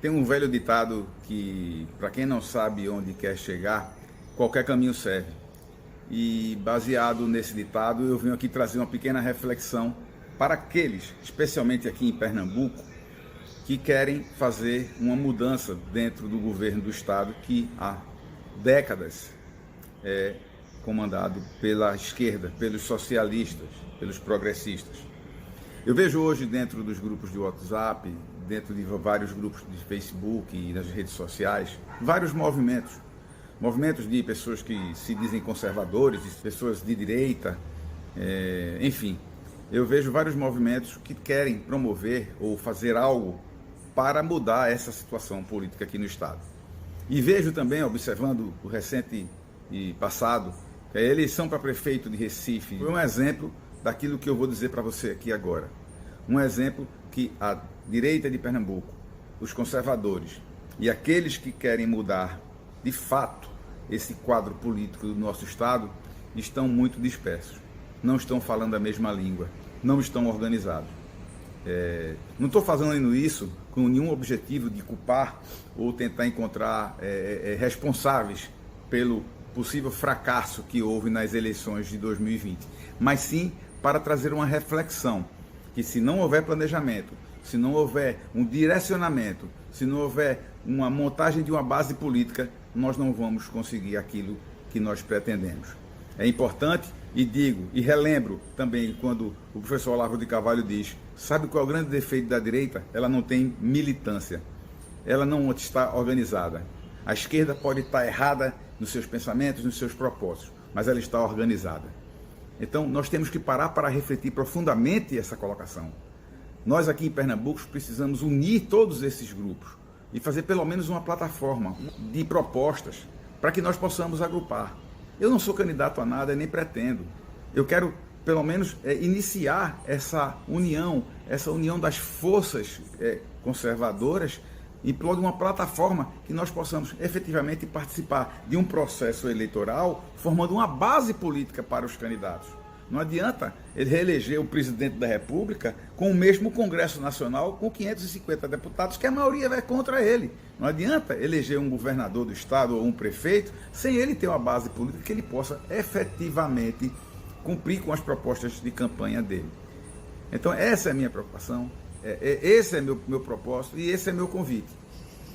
Tem um velho ditado que, para quem não sabe onde quer chegar, qualquer caminho serve. E baseado nesse ditado, eu venho aqui trazer uma pequena reflexão para aqueles, especialmente aqui em Pernambuco, que querem fazer uma mudança dentro do governo do estado que há décadas é comandado pela esquerda, pelos socialistas, pelos progressistas. Eu vejo hoje dentro dos grupos de WhatsApp, dentro de vários grupos de Facebook e nas redes sociais, vários movimentos. Movimentos de pessoas que se dizem conservadores, de pessoas de direita, enfim. Eu vejo vários movimentos que querem promover ou fazer algo para mudar essa situação política aqui no Estado. E vejo também, observando o recente e passado, que a eleição para prefeito de Recife foi um exemplo daquilo que eu vou dizer para você aqui agora. Um exemplo que a direita de Pernambuco, os conservadores e aqueles que querem mudar de fato esse quadro político do nosso Estado estão muito dispersos. Não estão falando a mesma língua, não estão organizados. Não estou fazendo isso com nenhum objetivo de culpar ou tentar encontrar responsáveis pelo possível fracasso que houve nas eleições de 2020, mas sim para trazer uma reflexão que, se não houver planejamento, se não houver um direcionamento, se não houver uma montagem de uma base política, nós não vamos conseguir aquilo que nós pretendemos. É importante, e digo, e relembro também quando o professor Olavo de Carvalho diz: sabe qual é o grande defeito da direita? Ela não tem militância, ela não está organizada. A esquerda pode estar errada nos seus pensamentos, nos seus propósitos, mas ela está organizada. Então nós temos que parar para refletir profundamente essa colocação. Nós aqui em Pernambuco precisamos unir todos esses grupos e fazer pelo menos uma plataforma de propostas para que nós possamos agrupar. Eu não sou candidato a nada, nem pretendo. Eu quero, pelo menos, iniciar essa união das forças conservadoras em prol de uma plataforma que nós possamos efetivamente participar de um processo eleitoral, formando uma base política para os candidatos. Não adianta ele reeleger o presidente da República com o mesmo Congresso Nacional, com 550 deputados, que a maioria vai contra ele. Não adianta eleger um governador do estado ou um prefeito sem ele ter uma base política que ele possa efetivamente cumprir com as propostas de campanha dele. Então essa é a minha preocupação, esse é meu propósito e esse é meu convite.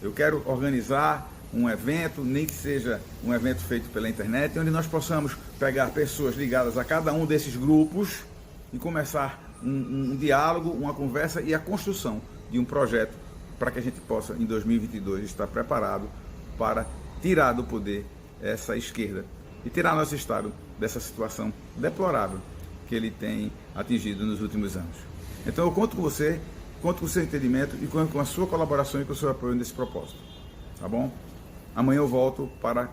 Eu quero organizar um evento, nem que seja um evento feito pela internet, onde nós possamos pegar pessoas ligadas a cada um desses grupos e começar um diálogo, uma conversa e a construção de um projeto para que a gente possa, em 2022, estar preparado para tirar do poder essa esquerda e tirar nosso Estado dessa situação deplorável que ele tem atingido nos últimos anos. Então eu conto com você, conto com o seu entendimento e conto com a sua colaboração e com o seu apoio nesse propósito. Tá bom? Amanhã eu volto para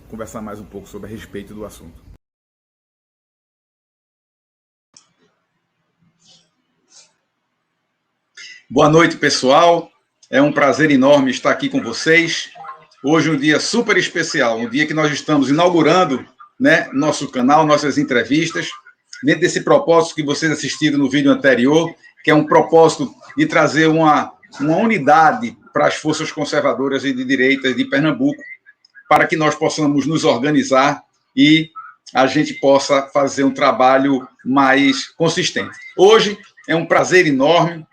conversar mais um pouco sobre a respeito do assunto. Boa noite, pessoal. É um prazer enorme estar aqui com vocês. Hoje um dia super especial, um dia que nós estamos inaugurando, né, nosso canal, nossas entrevistas, dentro desse propósito que vocês assistiram no vídeo anterior, que é um propósito de trazer uma unidade para as forças conservadoras e de direita de Pernambuco, para que nós possamos nos organizar e a gente possa fazer um trabalho mais consistente. Hoje é um prazer enorme.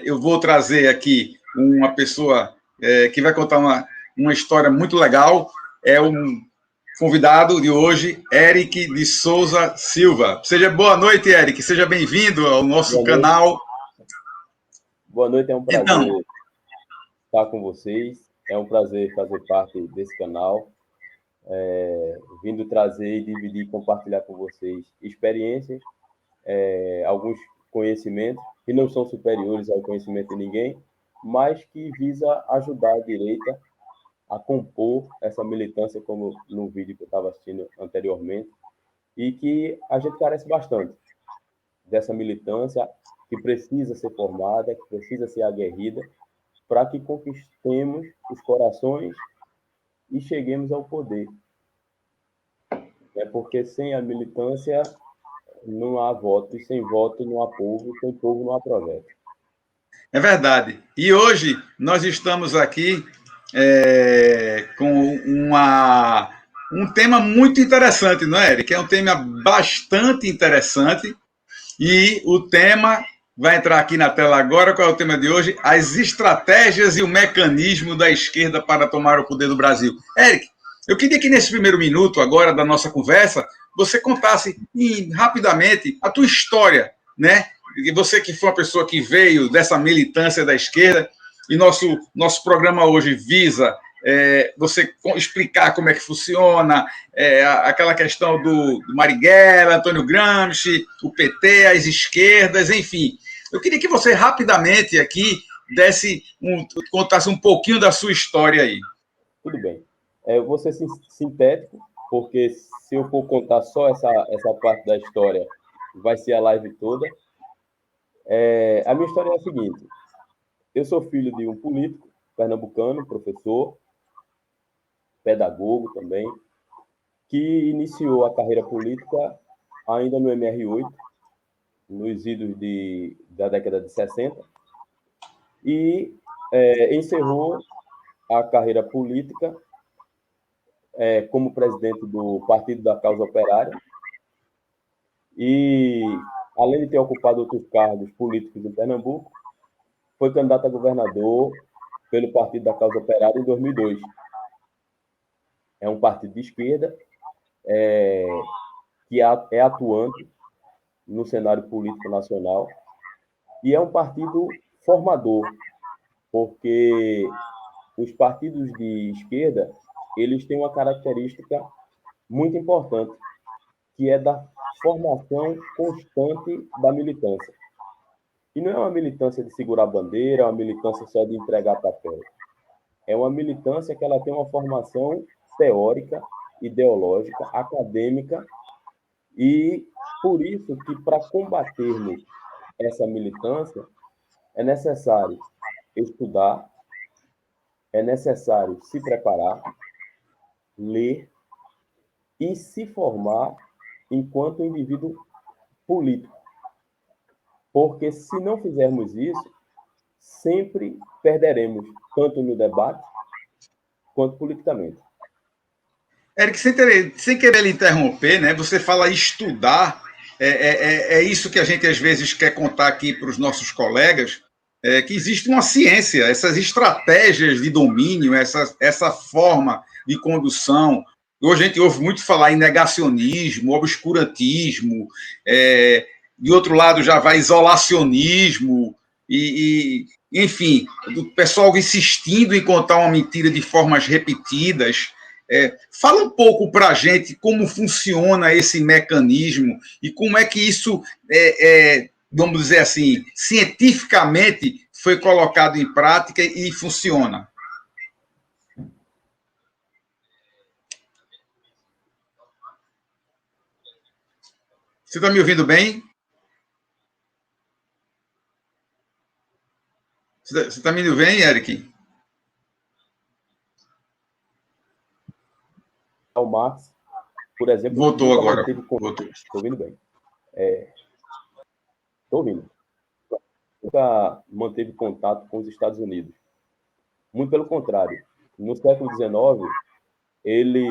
Eu vou trazer aqui uma pessoa que vai contar uma história muito legal. É um convidado de hoje, Eric de Souza Silva. Boa noite, Eric. Seja bem-vindo ao nosso canal. Boa noite, é um prazer então, estar com vocês. É um prazer fazer parte desse canal, vindo trazer e dividir e compartilhar com vocês experiências, alguns conhecimentos que não são superiores ao conhecimento de ninguém, mas que visa ajudar a direita a compor essa militância, como no vídeo que eu estava assistindo anteriormente, e que a gente carece bastante dessa militância que precisa ser formada, que precisa ser aguerrida, para que conquistemos os corações e cheguemos ao poder. Porque sem a militância não há voto, e sem voto não há povo, e sem povo não há projeto. É verdade. E hoje nós estamos aqui com um tema muito interessante, não é, Eric? É um tema bastante interessante. E o tema vai entrar aqui na tela agora. Qual é o tema de hoje? As estratégias e o mecanismo da esquerda para tomar o poder do Brasil. Eric, eu queria que nesse primeiro minuto agora da nossa conversa, você contasse rapidamente a tua história, né? E você que foi uma pessoa que veio dessa militância da esquerda, e nosso programa hoje visa você explicar como é que funciona, aquela questão do Marighella, Antônio Gramsci, o PT, as esquerdas, enfim. Eu queria que você rapidamente aqui contasse um pouquinho da sua história aí. Tudo bem. Eu vou ser sintético, porque se eu for contar só essa parte da história, vai ser a live toda. A minha história é a seguinte: eu sou filho de um político pernambucano, professor, pedagogo também, que iniciou a carreira política ainda no MR8, nos idos da década de 60, e encerrou a carreira política como presidente do Partido da Causa Operária, e, além de ter ocupado outros cargos políticos em Pernambuco, foi candidato a governador pelo Partido da Causa Operária em 2002. É um partido de esquerda que é atuante no cenário político nacional e é um partido formador, porque os partidos de esquerda, eles têm uma característica muito importante, que é da formação constante da militância. E não é uma militância de segurar bandeira, é uma militância só de entregar papel. É uma militância que ela tem uma formação teórica, ideológica, acadêmica, e por isso que, para combatermos essa militância, é necessário estudar, é necessário se preparar, ler e se formar enquanto indivíduo político. Porque se não fizermos isso, sempre perderemos, tanto no debate quanto politicamente. Eric, sem querer lhe interromper, né? Você fala estudar, é isso que a gente às vezes quer contar aqui para os nossos colegas, que existe uma ciência, essas estratégias de domínio, essa forma de condução. Hoje a gente ouve muito falar em negacionismo, obscurantismo, de outro lado já vai isolacionismo, enfim, o pessoal insistindo em contar uma mentira de formas repetidas. Fala um pouco para a gente como funciona esse mecanismo e como é que isso, vamos dizer assim, cientificamente foi colocado em prática e funciona. Você está me ouvindo bem? Você está me ouvindo bem, Eric? O Marx, por exemplo, Voltou nunca agora. manteve contato. Voltou. Estou ouvindo bem. Estou ouvindo. Nunca manteve contato com os Estados Unidos. Muito pelo contrário. No século XIX, ele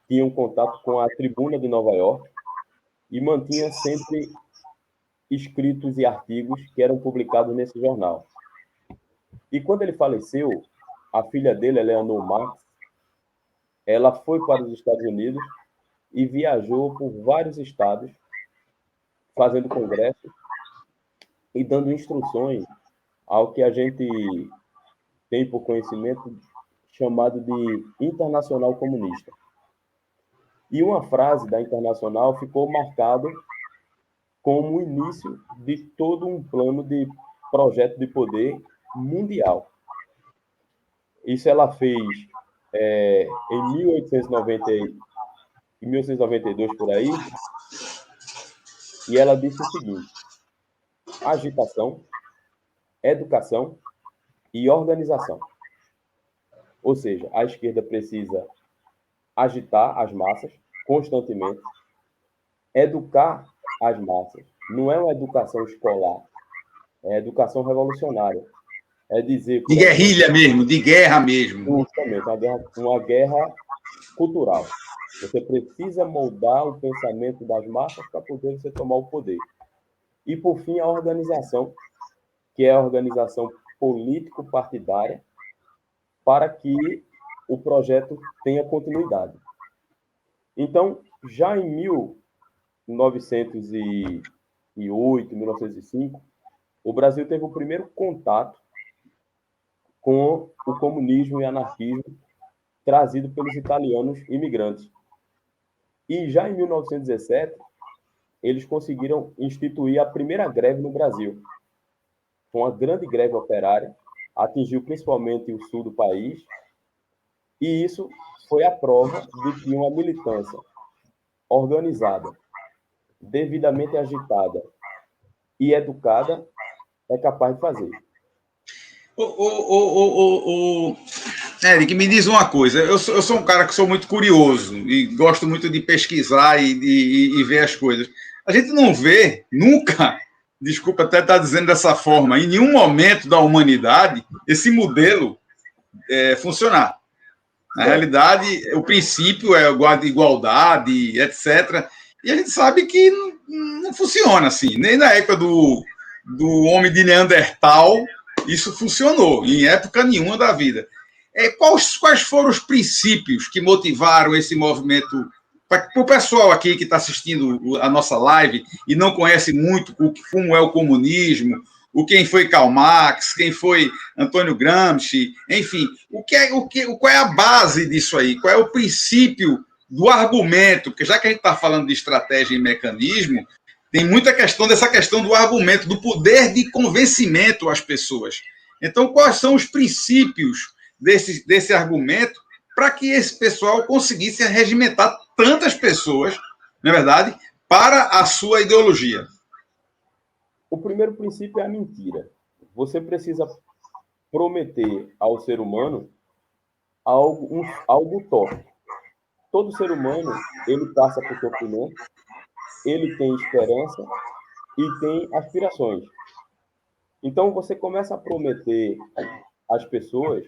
tinha um contato com a Tribuna de Nova York e mantinha sempre escritos e artigos que eram publicados nesse jornal. E quando ele faleceu, a filha dele, Eleanor Marx, ela foi para os Estados Unidos e viajou por vários estados, fazendo congressos e dando instruções ao que a gente tem por conhecimento chamado de Internacional Comunista. E uma frase da Internacional ficou marcada como o início de todo um plano de projeto de poder mundial. Isso ela fez em 1892, por aí, e ela disse o seguinte: agitação, educação e organização. Ou seja, a esquerda precisa agitar as massas constantemente, educar as massas. Não é uma educação escolar, é educação revolucionária. É dizer... De guerrilha mesmo, de guerra mesmo. Justamente, uma guerra cultural. Você precisa moldar o pensamento das massas para poder você tomar o poder. E, por fim, a organização, que é a organização político-partidária, para que o projeto tenha continuidade. Então, já em 1908, 1905, o Brasil teve o primeiro contato com o comunismo e anarquismo trazido pelos italianos imigrantes. E já em 1917, eles conseguiram instituir a primeira greve no Brasil. Foi uma grande greve operária, atingiu principalmente o sul do país, e isso foi a prova de que uma militância organizada, devidamente agitada e educada é capaz de fazer. Eric, me diz uma coisa. Eu sou um cara que sou muito curioso e gosto muito de pesquisar e ver as coisas. A gente não vê nunca, desculpa até estar dizendo dessa forma, em nenhum momento da humanidade esse modelo funcionar. Na realidade, o princípio é igualdade, etc. E a gente sabe que não funciona assim. Nem na época do homem de Neandertal isso funcionou, em época nenhuma da vida. Quais foram os princípios que motivaram esse movimento? Para o pessoal aqui que está assistindo a nossa live e não conhece muito como é o comunismo, quem foi Karl Marx, quem foi Antônio Gramsci, enfim, qual é a base disso aí? Qual é o princípio do argumento? Porque já que a gente está falando de estratégia e mecanismo, tem muita questão dessa questão do argumento, do poder de convencimento às pessoas. Então, quais são os princípios desse argumento para que esse pessoal conseguisse regimentar tantas pessoas, na verdade, para a sua ideologia? O primeiro princípio é a mentira. Você precisa prometer ao ser humano algo utópico. Todo ser humano, ele passa por sofrimento, ele tem esperança e tem aspirações. Então, você começa a prometer às pessoas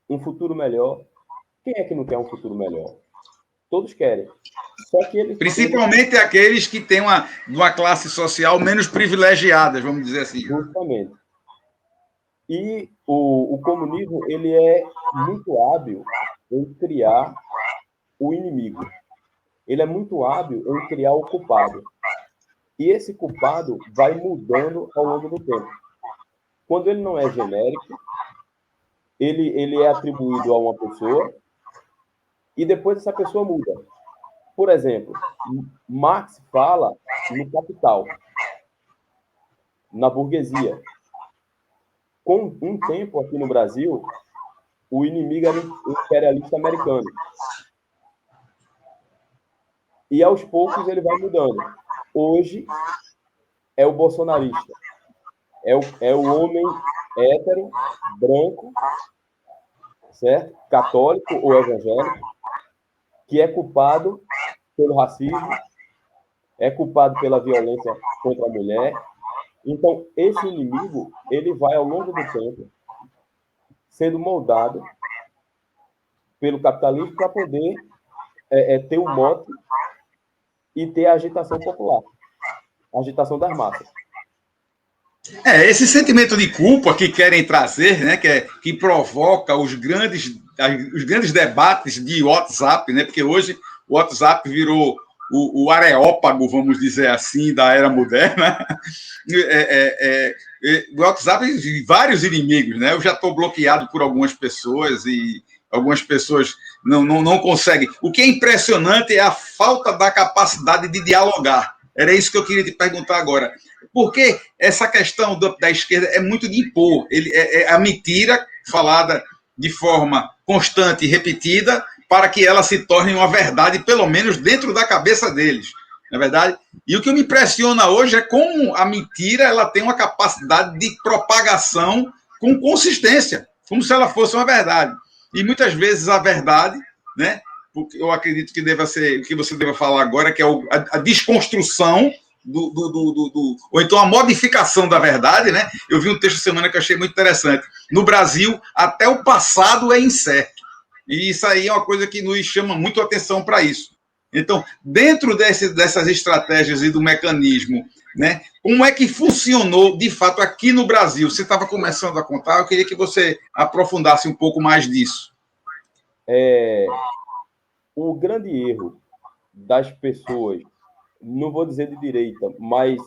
um futuro melhor. Quem é que não quer um futuro melhor? Todos querem. Só que principalmente aqueles que têm uma classe social menos privilegiada, vamos dizer assim. Justamente. E o comunismo, ele é muito hábil em criar o inimigo. Ele é muito hábil em criar o culpado. E esse culpado vai mudando ao longo do tempo. Quando ele não é genérico, ele é atribuído a uma pessoa e depois essa pessoa muda. Por exemplo, Marx fala no Capital, na burguesia. Com um tempo aqui no Brasil, o inimigo era o imperialista americano. E aos poucos ele vai mudando. Hoje é o bolsonarista. É o homem hétero, branco, certo? Católico ou evangélico, que é culpado pelo racismo, é culpado pela violência contra a mulher. Então, esse inimigo, ele vai, ao longo do tempo, sendo moldado pelo capitalismo para poder ter o mote e ter a agitação popular, a agitação das massas. Esse sentimento de culpa que querem trazer, né, que provoca os grandes debates de WhatsApp, né, porque hoje o WhatsApp virou o areópago, vamos dizer assim, da era moderna. O WhatsApp tem vários inimigos, né? Eu já estou bloqueado por algumas pessoas e algumas pessoas não conseguem. O que é impressionante é a falta da capacidade de dialogar. Era isso que eu queria te perguntar agora. Porque essa questão da esquerda é muito de impor. A mentira falada de forma constante e repetida para que ela se torne uma verdade, pelo menos dentro da cabeça deles. Não é verdade? E o que me impressiona hoje é como a mentira ela tem uma capacidade de propagação com consistência, como se ela fosse uma verdade. E muitas vezes a verdade, né? Eu acredito que deva ser o que você deva falar agora, que é a desconstrução ou então a modificação da verdade, né? Eu vi um texto essa semana que eu achei muito interessante. No Brasil, até o passado é incerto. E isso aí é uma coisa que nos chama muito a atenção para isso. Então, dentro dessas estratégias e do mecanismo, né, como é que funcionou de fato aqui no Brasil? Você estava começando a contar, eu queria que você aprofundasse um pouco mais disso. O grande erro das pessoas, não vou dizer de direita, mas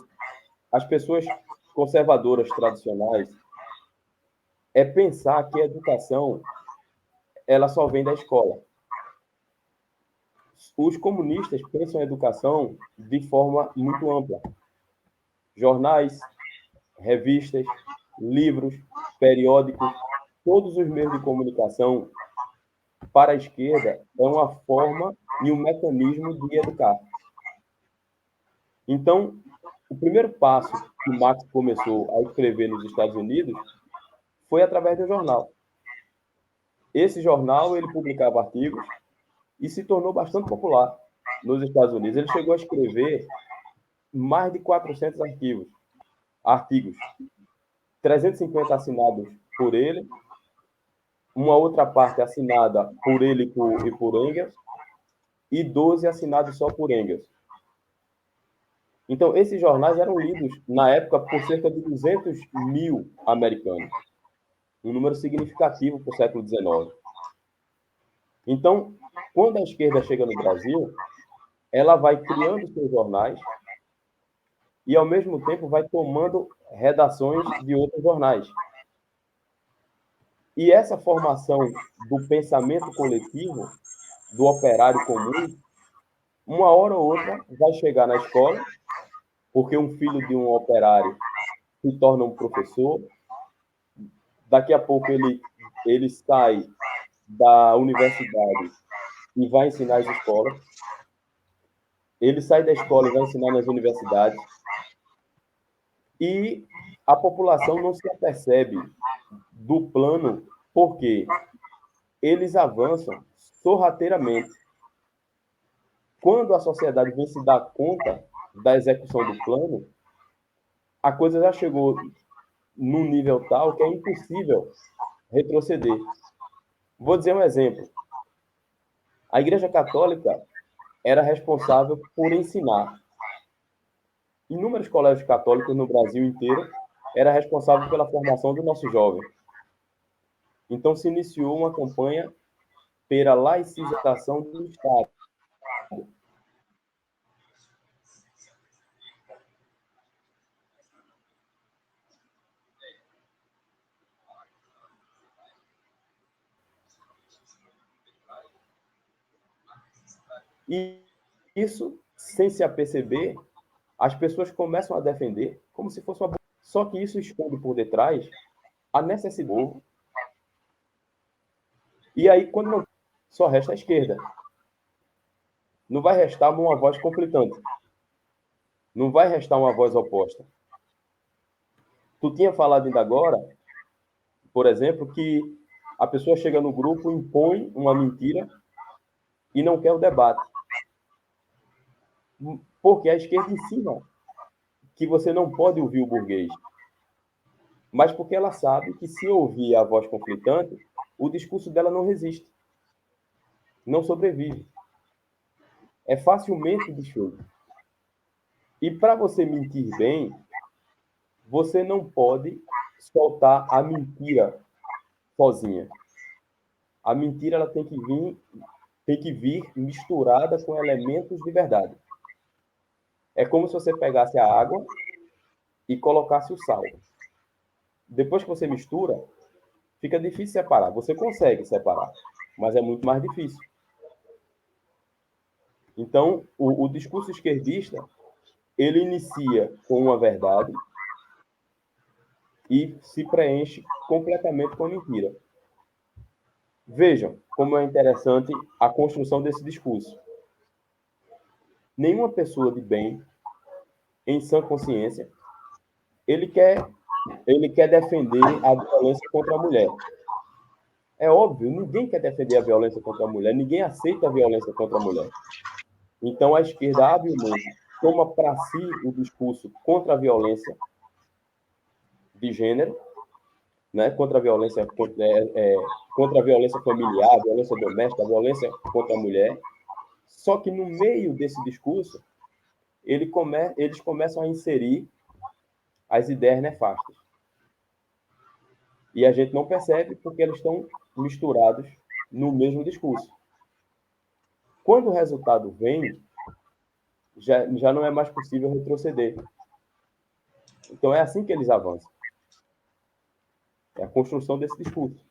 as pessoas conservadoras tradicionais, é pensar que a educação ela só vem da escola. Os comunistas pensam a educação de forma muito ampla. Jornais, revistas, livros, periódicos, todos os meios de comunicação para a esquerda é uma forma e um mecanismo de educar. Então, o primeiro passo que Marx começou a escrever nos Estados Unidos foi através do jornal. Esse jornal, ele publicava artigos e se tornou bastante popular nos Estados Unidos. Ele chegou a escrever mais de 400 artigos, 350 assinados por ele, uma outra parte assinada por ele e por Engels, e 12 assinados só por Engels. Então, esses jornais eram lidos, na época, por cerca de 200 mil americanos. Um número significativo para o século XIX. Então, quando a esquerda chega no Brasil, ela vai criando seus jornais e, ao mesmo tempo, vai tomando redações de outros jornais. E essa formação do pensamento coletivo, do operário comum, uma hora ou outra vai chegar na escola, porque um filho de um operário se torna um professor, daqui a pouco ele sai da universidade e vai ensinar as escolas, ele sai da escola e vai ensinar nas universidades, e a população não se apercebe do plano, porque eles avançam sorrateiramente. Quando a sociedade vem se dar conta da execução do plano, a coisa já chegou num nível tal que é impossível retroceder. Vou dizer um exemplo. A Igreja Católica era responsável por ensinar. Inúmeros colégios católicos no Brasil inteiro era responsável pela formação do nosso jovem. Então se iniciou uma campanha pela laicização do Estado. E isso, sem se aperceber, as pessoas começam a defender como se fosse uma... Só que isso esconde por detrás a necessidade. E aí, quando não... só resta a esquerda. Não vai restar uma voz conflitante. Não vai restar uma voz oposta. Tu tinha falado ainda agora, por exemplo, que a pessoa chega no grupo, impõe uma mentira e não quer o debate. Porque a esquerda ensina que você não pode ouvir o burguês. Mas porque ela sabe que se ouvir a voz conflitante, o discurso dela não resiste. Não sobrevive. É facilmente desfeito. E para você mentir bem, você não pode soltar a mentira sozinha. A mentira ela tem que vir misturada com elementos de verdade. É como se você pegasse a água e colocasse o sal. Depois que você mistura, fica difícil separar. Você consegue separar, mas é muito mais difícil. Então, o discurso esquerdista, ele inicia com uma verdade e se preenche completamente com a mentira. Vejam como é interessante a construção desse discurso. Nenhuma pessoa de bem, em sã consciência, ele quer defender a violência contra a mulher. É óbvio, ninguém quer defender a violência contra a mulher, ninguém aceita a violência contra a mulher. Então, a esquerda, habilmente, toma para si o discurso contra a violência de gênero, né? Contra a violência, contra a violência familiar, a violência doméstica, a violência contra a mulher. Só que no meio desse discurso, eles começam a inserir as ideias nefastas. E a gente não percebe porque eles estão misturados no mesmo discurso. Quando o resultado vem, já não é mais possível retroceder. Então é assim que eles avançam. É a construção desse discurso.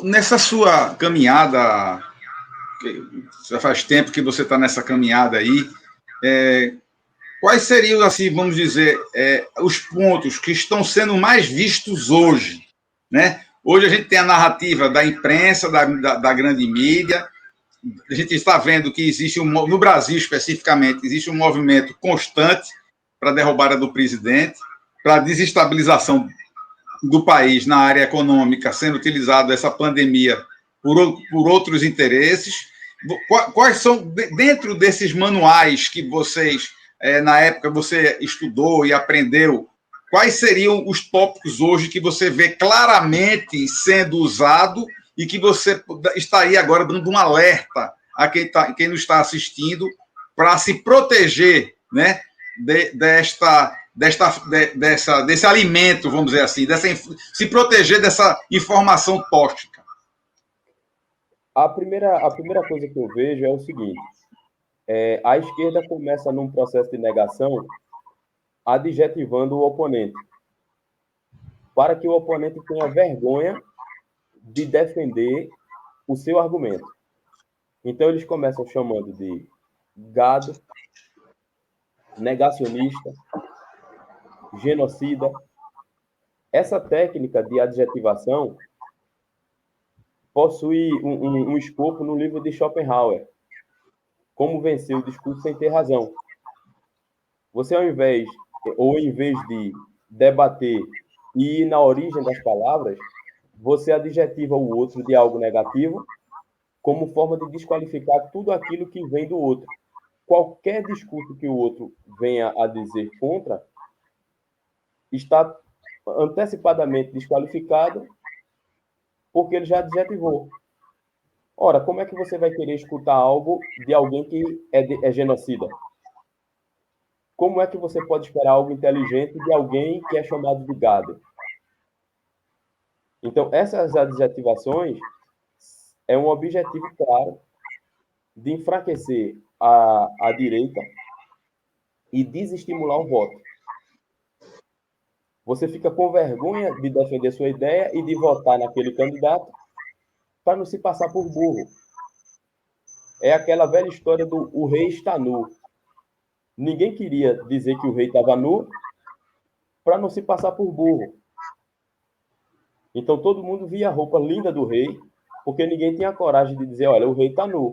Nessa sua caminhada, já faz tempo que você está nessa caminhada aí, quais seriam, assim, vamos dizer, os pontos que estão sendo mais vistos hoje, né? Hoje a gente tem a narrativa da imprensa, da grande mídia. A gente está vendo que existe, no Brasil especificamente, existe um movimento constante para a derrubada do presidente, para a desestabilização do país na área econômica, sendo utilizado essa pandemia por outros interesses. Quais são, dentro desses manuais que vocês, na época, você estudou e aprendeu, quais seriam os tópicos hoje que você vê claramente sendo usado e que você estaria agora dando um alerta a quem nos está assistindo para se proteger, né, desse alimento, vamos dizer assim, se proteger dessa informação tóxica? A primeira coisa que eu vejo é o seguinte: a esquerda começa num processo de negação adjetivando o oponente, para que o oponente tenha vergonha de defender o seu argumento. Então, eles começam chamando de gado, negacionista, genocida. Essa técnica de adjetivação possui um escopo no livro de Schopenhauer, Como Vencer o Discurso Sem Ter Razão. Você, em vez de debater e ir na origem das palavras, você adjetiva o outro de algo negativo como forma de desqualificar tudo aquilo que vem do outro. Qualquer discurso que o outro venha a dizer contra está antecipadamente desqualificado porque ele já adjetivou. Ora, como é que você vai querer escutar algo de alguém que é genocida? Como é que você pode esperar algo inteligente de alguém que é chamado de gado? Então, essas adjetivações é um objetivo claro de enfraquecer a direita e desestimular o voto. Você fica com vergonha de defender sua ideia e de votar naquele candidato para não se passar por burro. É aquela velha história do o rei está nu. Ninguém queria dizer que o rei estava nu para não se passar por burro. Então todo mundo via a roupa linda do rei, porque ninguém tinha coragem de dizer, olha, o rei está nu.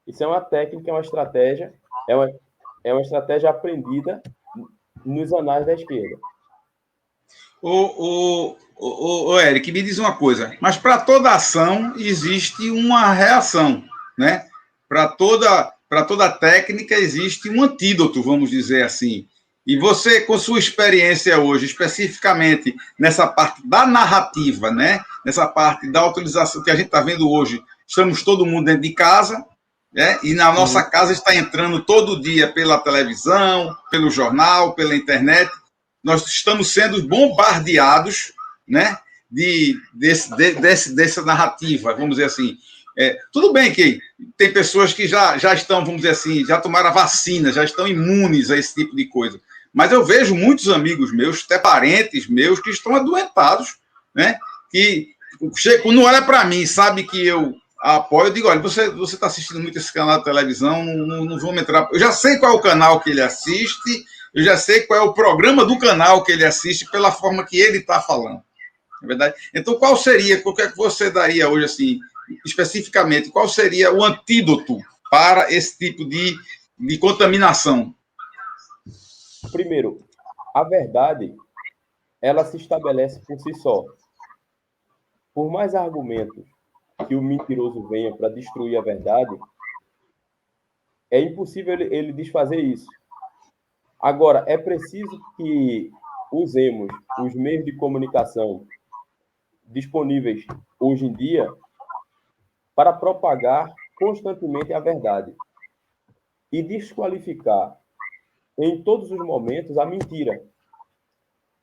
Isso é uma técnica, é uma estratégia, é uma estratégia aprendida nos anais da esquerda. Eric, me diz uma coisa, mas para toda ação existe uma reação, né? Para toda técnica existe um antídoto, vamos dizer assim. E você, com sua experiência hoje, especificamente nessa parte da narrativa, né? Nessa parte da utilização que a gente está vendo hoje, estamos todo mundo dentro de casa, né? E na nossa casa está entrando todo dia pela televisão, pelo jornal, pela internet. Nós estamos sendo bombardeados, né, dessa narrativa, vamos dizer assim. Tudo bem que tem pessoas que já estão, vamos dizer assim, já tomaram a vacina, já estão imunes a esse tipo de coisa. Mas eu vejo muitos amigos meus, até parentes meus, que estão adoentados, né, que quando olha para mim, sabe que eu apoio, eu digo, olha, você está assistindo muito esse canal de televisão, não vamos entrar. Eu já sei qual é o canal que ele assiste, eu já sei qual é o programa do canal que ele assiste pela forma que ele está falando. É verdade? Então, qual seria, o que é que você daria hoje, assim, especificamente, qual seria o antídoto para esse tipo de contaminação? Primeiro, a verdade, ela se estabelece por si só. Por mais argumentos que o mentiroso venha para destruir a verdade, É impossível ele desfazer isso. Agora, é preciso que usemos os meios de comunicação disponíveis hoje em dia para propagar constantemente a verdade e desqualificar em todos os momentos a mentira.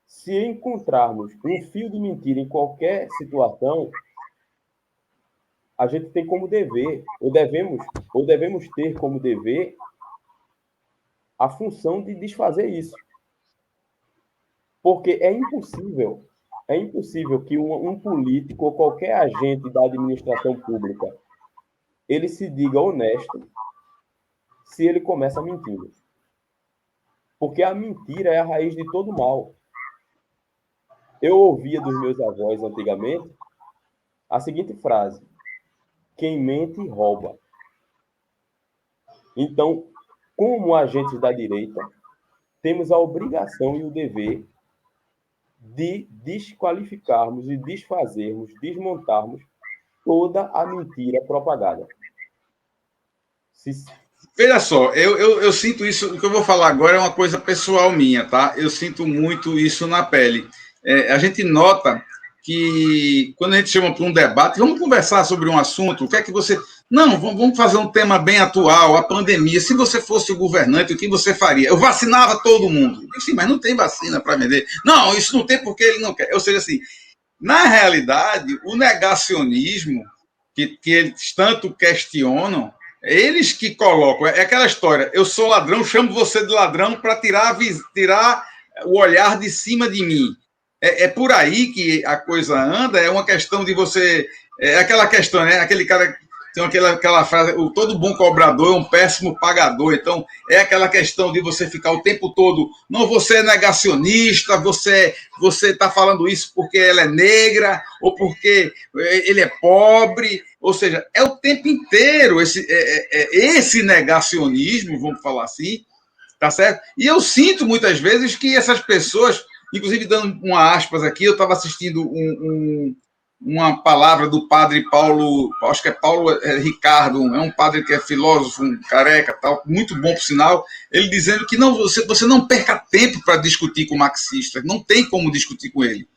Se encontrarmos um fio de mentira em qualquer situação, a gente tem como dever, ou devemos ter como dever a função de desfazer isso. Porque é impossível que um político ou qualquer agente da administração pública ele se diga honesto se ele começa mentindo. Porque a mentira é a raiz de todo mal. Eu ouvia dos meus avós antigamente a seguinte frase: quem mente, rouba. Então, como agentes da direita, temos a obrigação e o dever de desqualificarmos e desfazermos, desmontarmos toda a mentira propagada. Veja só, eu sinto isso, o que eu vou falar agora é uma coisa pessoal minha, tá? Eu sinto muito isso na pele. A gente nota que quando a gente chama para um debate, vamos conversar sobre um assunto, o que é que você... Não, vamos fazer um tema bem atual, a pandemia. Se você fosse o governante, o que você faria? Eu vacinava todo mundo. Sim, mas não tem vacina para vender. Não, isso não tem porque ele não quer. Ou seja, assim, na realidade, o negacionismo que eles tanto questionam, eles que colocam, é aquela história, eu sou ladrão, chamo você de ladrão para tirar o olhar de cima de mim. É por aí que a coisa anda, é uma questão de você... É aquela questão, né? Aquele cara... Tem aquela frase, todo bom cobrador é um péssimo pagador. Então, é aquela questão de você ficar o tempo todo, não, você é negacionista, você está falando isso porque ela é negra, ou porque ele é pobre. Ou seja, é o tempo inteiro esse negacionismo, vamos falar assim, tá certo? E eu sinto muitas vezes que essas pessoas, inclusive dando uma aspas aqui, eu estava assistindo uma palavra do padre Paulo, acho que é Paulo Ricardo, é um padre que é filósofo, um careca, tal, muito bom por sinal, ele dizendo que não, você não perca tempo para discutir com o marxista, não tem como discutir com ele.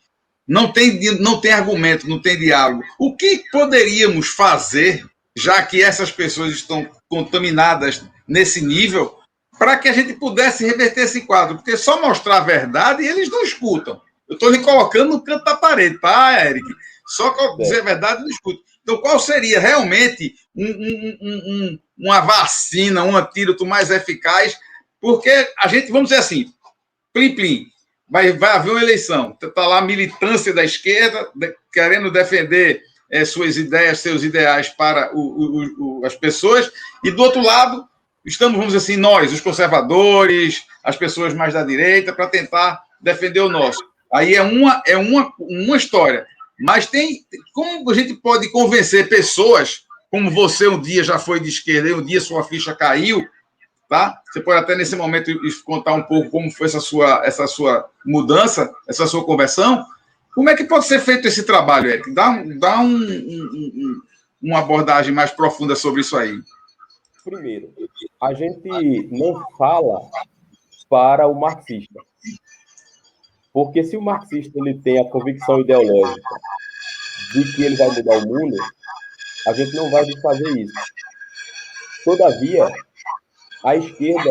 Não tem argumento, não tem diálogo. O que poderíamos fazer, já que essas pessoas estão contaminadas nesse nível, para que a gente pudesse reverter esse quadro? Porque só mostrar a verdade eles não escutam. Eu estou lhe colocando no canto da parede, tá, Eric? Só dizer a verdade não escutam. Então, qual seria realmente uma vacina, um antídoto mais eficaz? Porque a gente, vamos dizer assim, plim, plim, vai haver uma eleição. Está lá a militância da esquerda querendo defender suas ideias, seus ideais para as pessoas, e do outro lado estamos, vamos dizer assim, nós, os conservadores, as pessoas mais da direita, para tentar defender o nosso. Aí é uma história. Mas como a gente pode convencer pessoas, como você um dia já foi de esquerda e um dia sua ficha caiu, tá? Você pode até nesse momento contar um pouco como foi essa sua mudança, essa sua conversão. Como é que pode ser feito esse trabalho, Eric? Dá uma abordagem mais profunda sobre isso aí. Primeiro, a gente não fala para o marxista. Porque se o marxista ele tem a convicção ideológica de que ele vai mudar o mundo, a gente não vai fazer isso. Todavia, a esquerda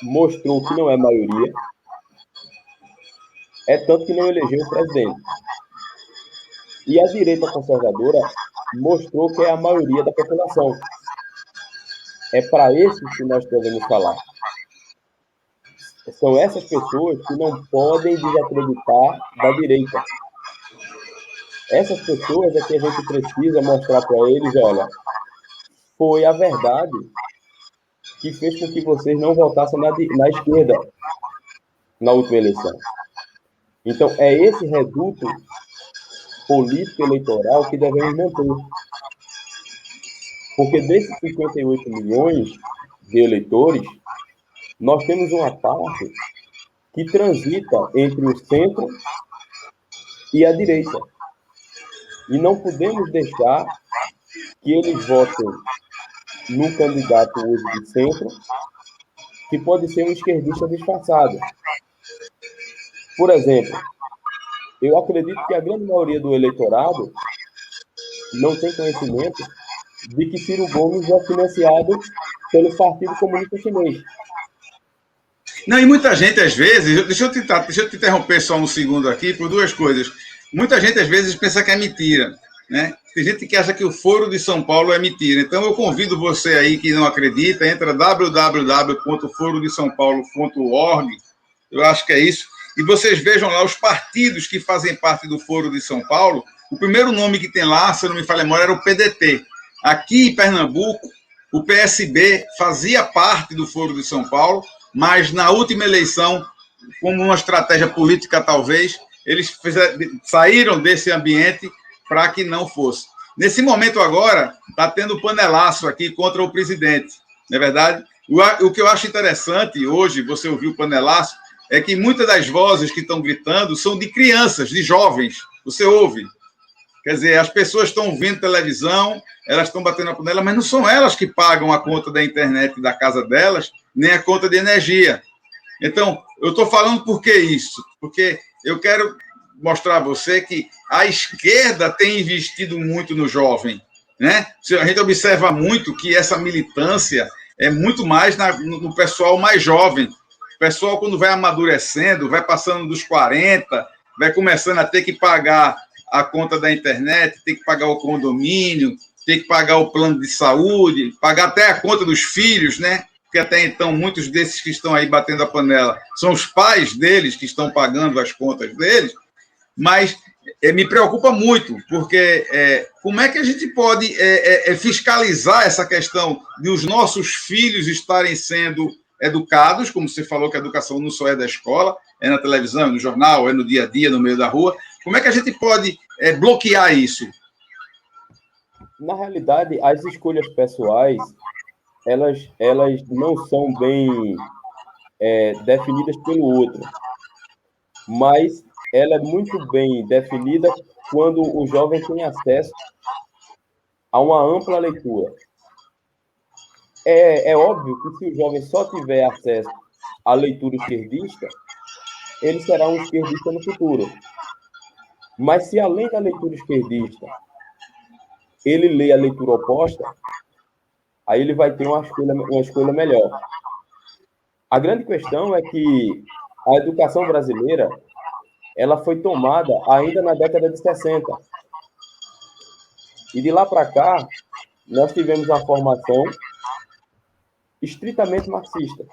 mostrou que não é maioria, é tanto que não elegeu o presidente. E a direita conservadora mostrou que é a maioria da população. É para esses que nós devemos falar. São essas pessoas que não podem desacreditar da direita. Essas pessoas é que a gente precisa mostrar para eles, olha, foi a verdade que fez com que vocês não votassem na esquerda na última eleição. Então, é esse reduto político eleitoral que devemos manter. Porque desses 58 milhões de eleitores, nós temos uma parte que transita entre o centro e a direita. E não podemos deixar que eles votem num candidato hoje de centro, que pode ser um esquerdista disfarçado. Por exemplo, eu acredito que a grande maioria do eleitorado não tem conhecimento de que Ciro Gomes é financiado pelo Partido Comunista Chinês. Não, e muita gente, às vezes, deixa eu te interromper só um segundo aqui, por duas coisas. Muita gente, às vezes, pensa que é mentira, né? Tem gente que acha que o Foro de São Paulo é mentira. Então, eu convido você aí que não acredita, entra www.forodesaopaulo.org, eu acho que é isso, e vocês vejam lá os partidos que fazem parte do Foro de São Paulo. O primeiro nome que tem lá, se eu não me falha a memória, era o PDT. Aqui em Pernambuco, o PSB fazia parte do Foro de São Paulo, mas na última eleição, como uma estratégia política talvez, eles saíram desse ambiente para que não fosse. Nesse momento agora, está tendo panelaço aqui contra o presidente, não é verdade? O que eu acho interessante hoje, você ouviu o panelaço, é que muitas das vozes que estão gritando são de crianças, de jovens, você ouve. Quer dizer, as pessoas estão vendo televisão, elas estão batendo a panela, mas não são elas que pagam a conta da internet da casa delas, nem a conta de energia. Então, eu estou falando por que isso? Porque eu quero mostrar a você que a esquerda tem investido muito no jovem, né? A gente observa muito que essa militância é muito mais no pessoal mais jovem. O pessoal, quando vai amadurecendo, vai passando dos 40, vai começando a ter que pagar a conta da internet, tem que pagar o condomínio, tem que pagar o plano de saúde, pagar até a conta dos filhos, né? Porque até então muitos desses que estão aí batendo a panela são os pais deles que estão pagando as contas deles, mas me preocupa muito, porque como é que a gente pode fiscalizar essa questão de os nossos filhos estarem sendo educados, como você falou que a educação não só é da escola, é na televisão, é no jornal, é no dia a dia, no meio da rua. Como é que a gente pode bloquear isso? Na realidade, as escolhas pessoais, elas não são bem definidas pelo outro, mas ela é muito bem definida quando o jovem tem acesso a uma ampla leitura. É óbvio que se o jovem só tiver acesso à leitura esquerdista, ele será um esquerdista no futuro. Mas se além da leitura esquerdista, ele lê a leitura oposta, aí ele vai ter uma escolha melhor. A grande questão é que a educação brasileira ela foi tomada ainda na década de 60. E de lá para cá, nós tivemos uma formação estritamente marxista.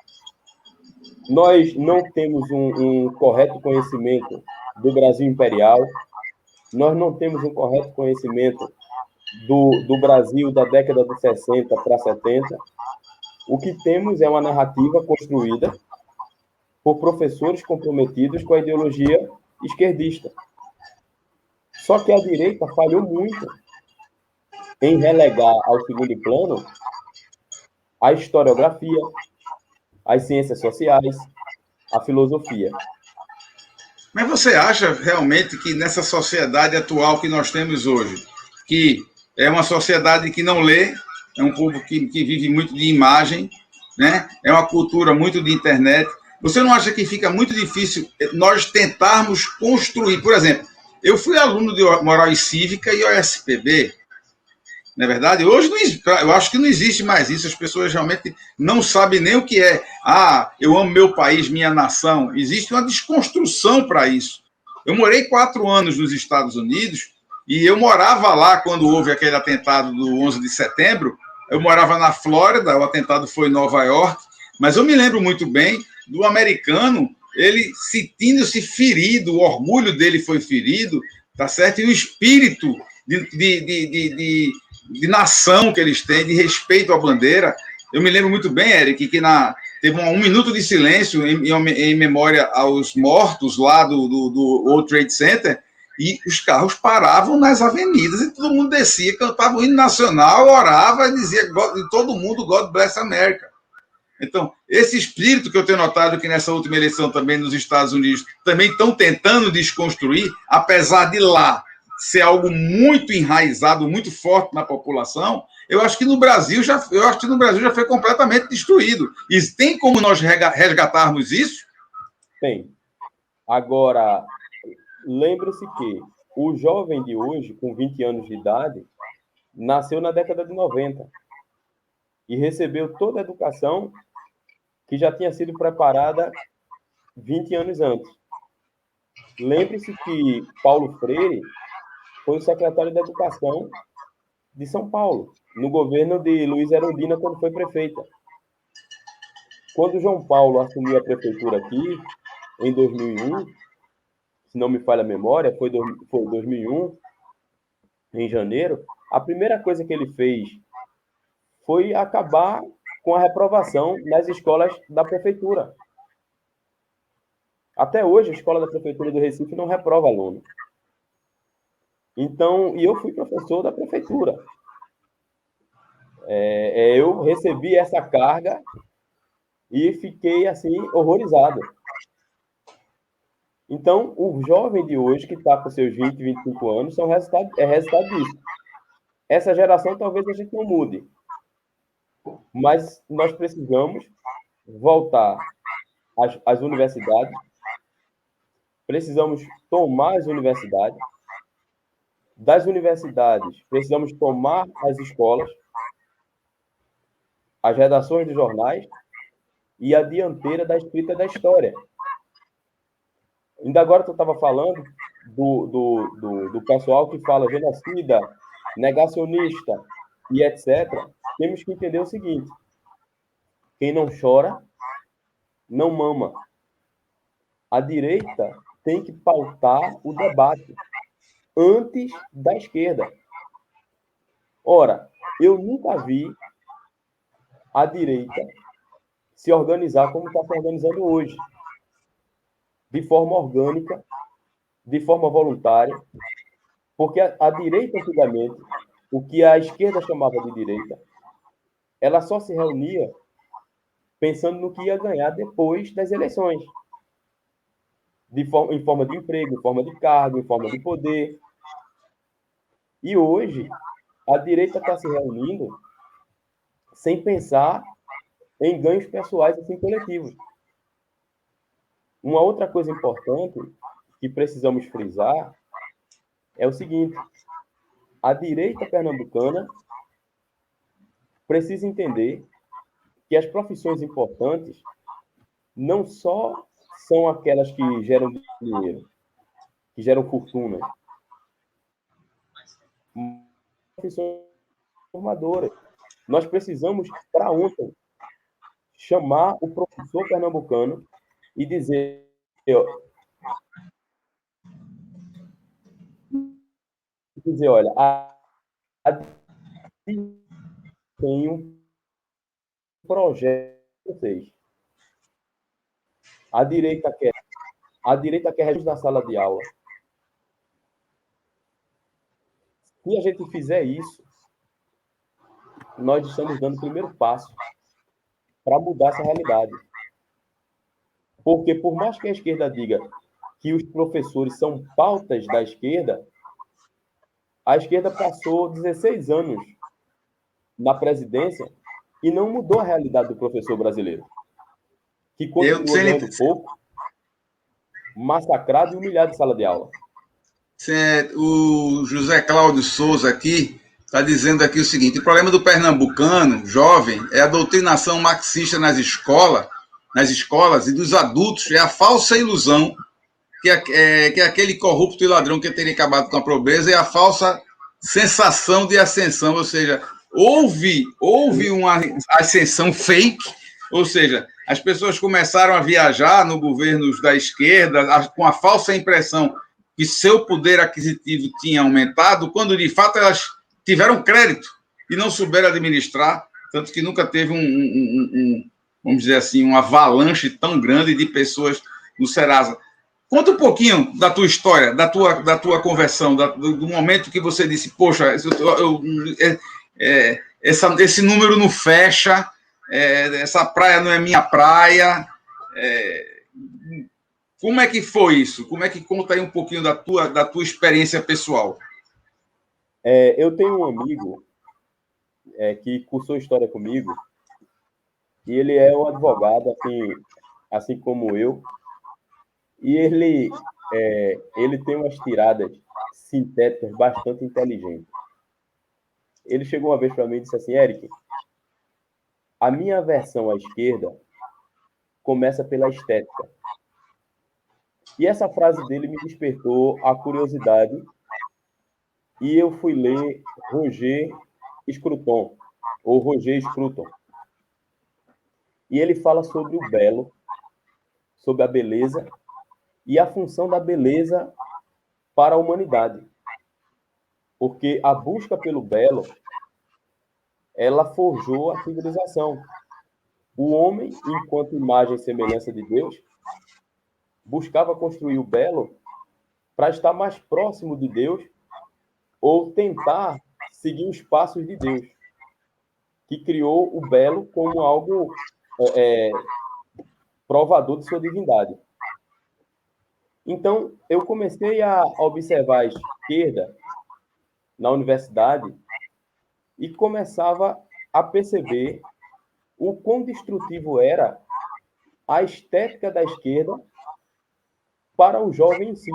Nós não temos um correto conhecimento do Brasil imperial, nós não temos um correto conhecimento do Brasil da década de 60 para 70. O que temos é uma narrativa construída por professores comprometidos com a ideologia esquerdista. Só que a direita falhou muito em relegar ao segundo plano a historiografia, as ciências sociais, a filosofia. Mas você acha realmente que nessa sociedade atual que nós temos hoje, que é uma sociedade que não lê, é um povo que vive muito de imagem, né? É uma cultura muito de internet, você não acha que fica muito difícil nós tentarmos construir? Por exemplo, eu fui aluno de Moral e Cívica e OSPB, não é verdade? Hoje eu acho que não existe mais isso, as pessoas realmente não sabem nem o que é. Eu amo meu país, minha nação. Existe uma desconstrução para isso. Eu morei 4 anos nos Estados Unidos e eu morava lá quando houve aquele atentado do 11 de setembro. Eu morava na Flórida, o atentado foi em Nova York, mas eu me lembro muito bem do americano, ele sentindo-se ferido, o orgulho dele foi ferido, tá certo? E o espírito de nação que eles têm, de respeito à bandeira. Eu me lembro muito bem, Eric, que teve um minuto de silêncio em memória aos mortos lá do World Trade Center, e os carros paravam nas avenidas e todo mundo descia, cantava o hino nacional, orava e dizia todo mundo God bless America. Então, esse espírito que eu tenho notado que nessa última eleição também nos Estados Unidos também estão tentando desconstruir, apesar de lá ser algo muito enraizado, muito forte na população, Eu acho que no Brasil já foi completamente destruído. E tem como nós resgatarmos isso? Tem. Agora, lembre-se que o jovem de hoje, com 20 anos de idade, nasceu na década de 90 e recebeu toda a educação que já tinha sido preparada 20 anos antes. Lembre-se que Paulo Freire foi o secretário da Educação de São Paulo, no governo de Luiz Erundina, quando foi prefeita. Quando João Paulo assumiu a prefeitura aqui, em 2001, se não me falha a memória, foi 2001, em janeiro, a primeira coisa que ele fez foi acabar com a reprovação nas escolas da prefeitura. Até hoje, a escola da prefeitura do Recife não reprova aluno. Então, e eu fui professor da prefeitura. Eu recebi essa carga e fiquei, assim, horrorizado. Então, o jovem de hoje, que está com seus 20, 25 anos, é resultado disso. Essa geração, talvez a gente não mude. Mas nós precisamos voltar às universidades, precisamos tomar as universidades, das universidades precisamos tomar as escolas, as redações de jornais e a dianteira da escrita da história. Ainda agora tu estava falando do pessoal que fala genocida, negacionista e etc. Temos que entender o seguinte: quem não chora, não mama. A direita tem que pautar o debate antes da esquerda. Ora, eu nunca vi a direita se organizar como está se organizando hoje, de forma orgânica, de forma voluntária, porque a direita, antigamente, o que a esquerda chamava de direita, ela só se reunia pensando no que ia ganhar depois das eleições, em forma de emprego, em forma de cargo, em forma de poder. E hoje, a direita está se reunindo sem pensar em ganhos pessoais e assim, coletivos. Uma outra coisa importante que precisamos frisar é o seguinte: a direita pernambucana precisa entender que as profissões importantes não só são aquelas que geram dinheiro, que geram fortuna, mas profissões formadoras. Nós precisamos, para ontem, chamar o professor pernambucano e dizer: olha, tem um projeto para vocês. A direita quer registro da sala de aula. Se a gente fizer isso, nós estamos dando o primeiro passo para mudar essa realidade. Porque, por mais que a esquerda diga que os professores são pautas da esquerda, a esquerda passou 16 anos na presidência e não mudou a realidade do professor brasileiro, que continua ganhando pouco, massacrado e humilhado em sala de aula. O José Cláudio Souza aqui está dizendo aqui o seguinte: o problema do pernambucano jovem é a doutrinação marxista nas escolas e dos adultos, é a falsa ilusão que é aquele corrupto e ladrão que teria acabado com a pobreza, e a falsa sensação de ascensão, ou seja, houve uma ascensão fake, ou seja, as pessoas começaram a viajar no governo da esquerda com a falsa impressão que seu poder aquisitivo tinha aumentado, quando de fato elas tiveram crédito e não souberam administrar, tanto que nunca teve vamos dizer assim, uma avalanche tão grande de pessoas no Serasa. Conta um pouquinho da tua história, da tua conversão, do momento que você disse: poxa, esse número não fecha, essa praia não é minha praia. Como é que foi isso? Como é que conta aí um pouquinho da tua experiência pessoal? Eu tenho um amigo, que cursou história comigo, e ele é um advogado, assim como eu, e ele tem umas tiradas sintéticas bastante inteligentes. Ele chegou uma vez para mim e disse assim: Eric, a minha aversão à esquerda começa pela estética. E essa frase dele me despertou a curiosidade e eu fui ler Roger Scruton, ou Roger Scruton. E ele fala sobre o belo, sobre a beleza e a função da beleza para a humanidade. Porque a busca pelo belo, ela forjou a civilização. O homem, enquanto imagem e semelhança de Deus, buscava construir o belo para estar mais próximo de Deus ou tentar seguir os passos de Deus, que criou o belo como algo provador de sua divindade. Então, eu comecei a observar a esquerda na universidade e começava a perceber o quão destrutivo era a estética da esquerda para o jovem em si.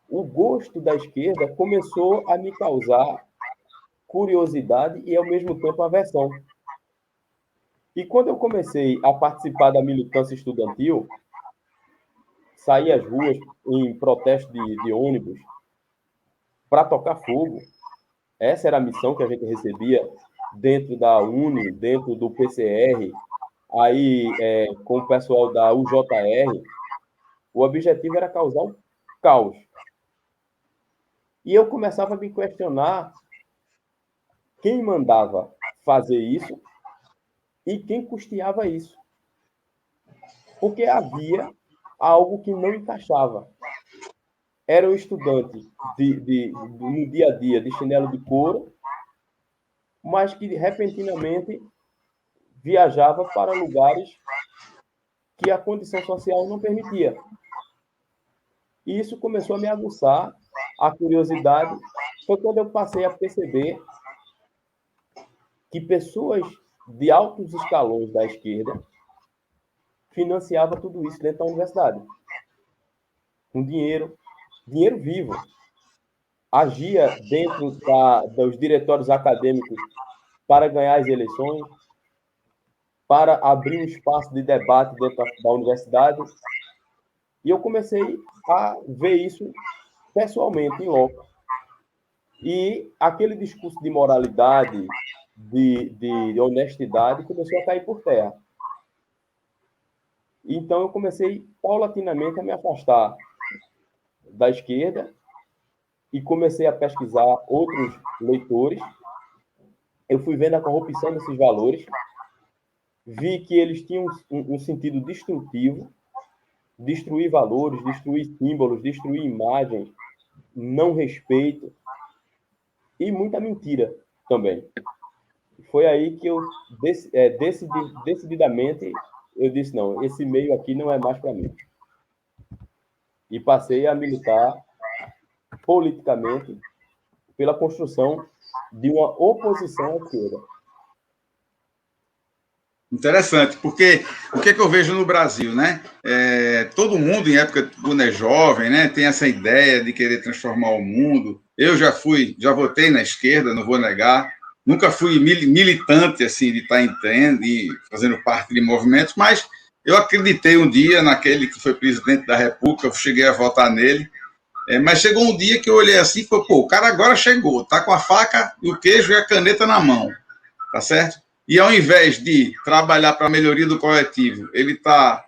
O gosto da esquerda começou a me causar curiosidade e, ao mesmo tempo, aversão. E quando eu comecei a participar da militância estudantil, sair às ruas em protesto de ônibus para tocar fogo, essa era a missão que a gente recebia dentro da Uni, dentro do PCR, aí com o pessoal da UJR, o objetivo era causar um caos. E eu começava a me questionar quem mandava fazer isso e quem custeava isso. Porque havia algo que não encaixava. Era um estudante no dia a dia de chinelo de couro, mas que repentinamente viajava para lugares que a condição social não permitia. E isso começou a me aguçar a curiosidade. Foi quando eu passei a perceber que pessoas de altos escalões da esquerda financiavam tudo isso dentro da universidade. Com dinheiro vivo. Agia dentro dos diretórios acadêmicos para ganhar as eleições, para abrir um espaço de debate dentro da universidade. E eu comecei a ver isso pessoalmente, em loco. E aquele discurso de moralidade, de honestidade, começou a cair por terra. Então, eu comecei paulatinamente a me afastar da esquerda e comecei a pesquisar outros leitores. Eu fui vendo a corrupção desses valores, vi que eles tinham um sentido destrutivo, destruir valores, destruir símbolos, destruir imagens, não respeito e muita mentira também. Foi aí que eu decididamente eu disse, não, esse meio aqui não é mais para mim. E passei a militar politicamente pela construção de uma oposição à esquerda. Interessante, porque o que é que eu vejo no Brasil, né? Todo mundo, em época quando é jovem, né, tem essa ideia de querer transformar o mundo. Eu já votei na esquerda, não vou negar. Nunca fui militante, assim, de estar entrando e fazendo parte de movimentos, mas eu acreditei um dia naquele que foi presidente da República, eu cheguei a votar nele. Mas chegou um dia que eu olhei assim e falei, pô, o cara agora chegou, tá com a faca e o queijo e a caneta na mão, tá certo? E ao invés de trabalhar para a melhoria do coletivo, ele está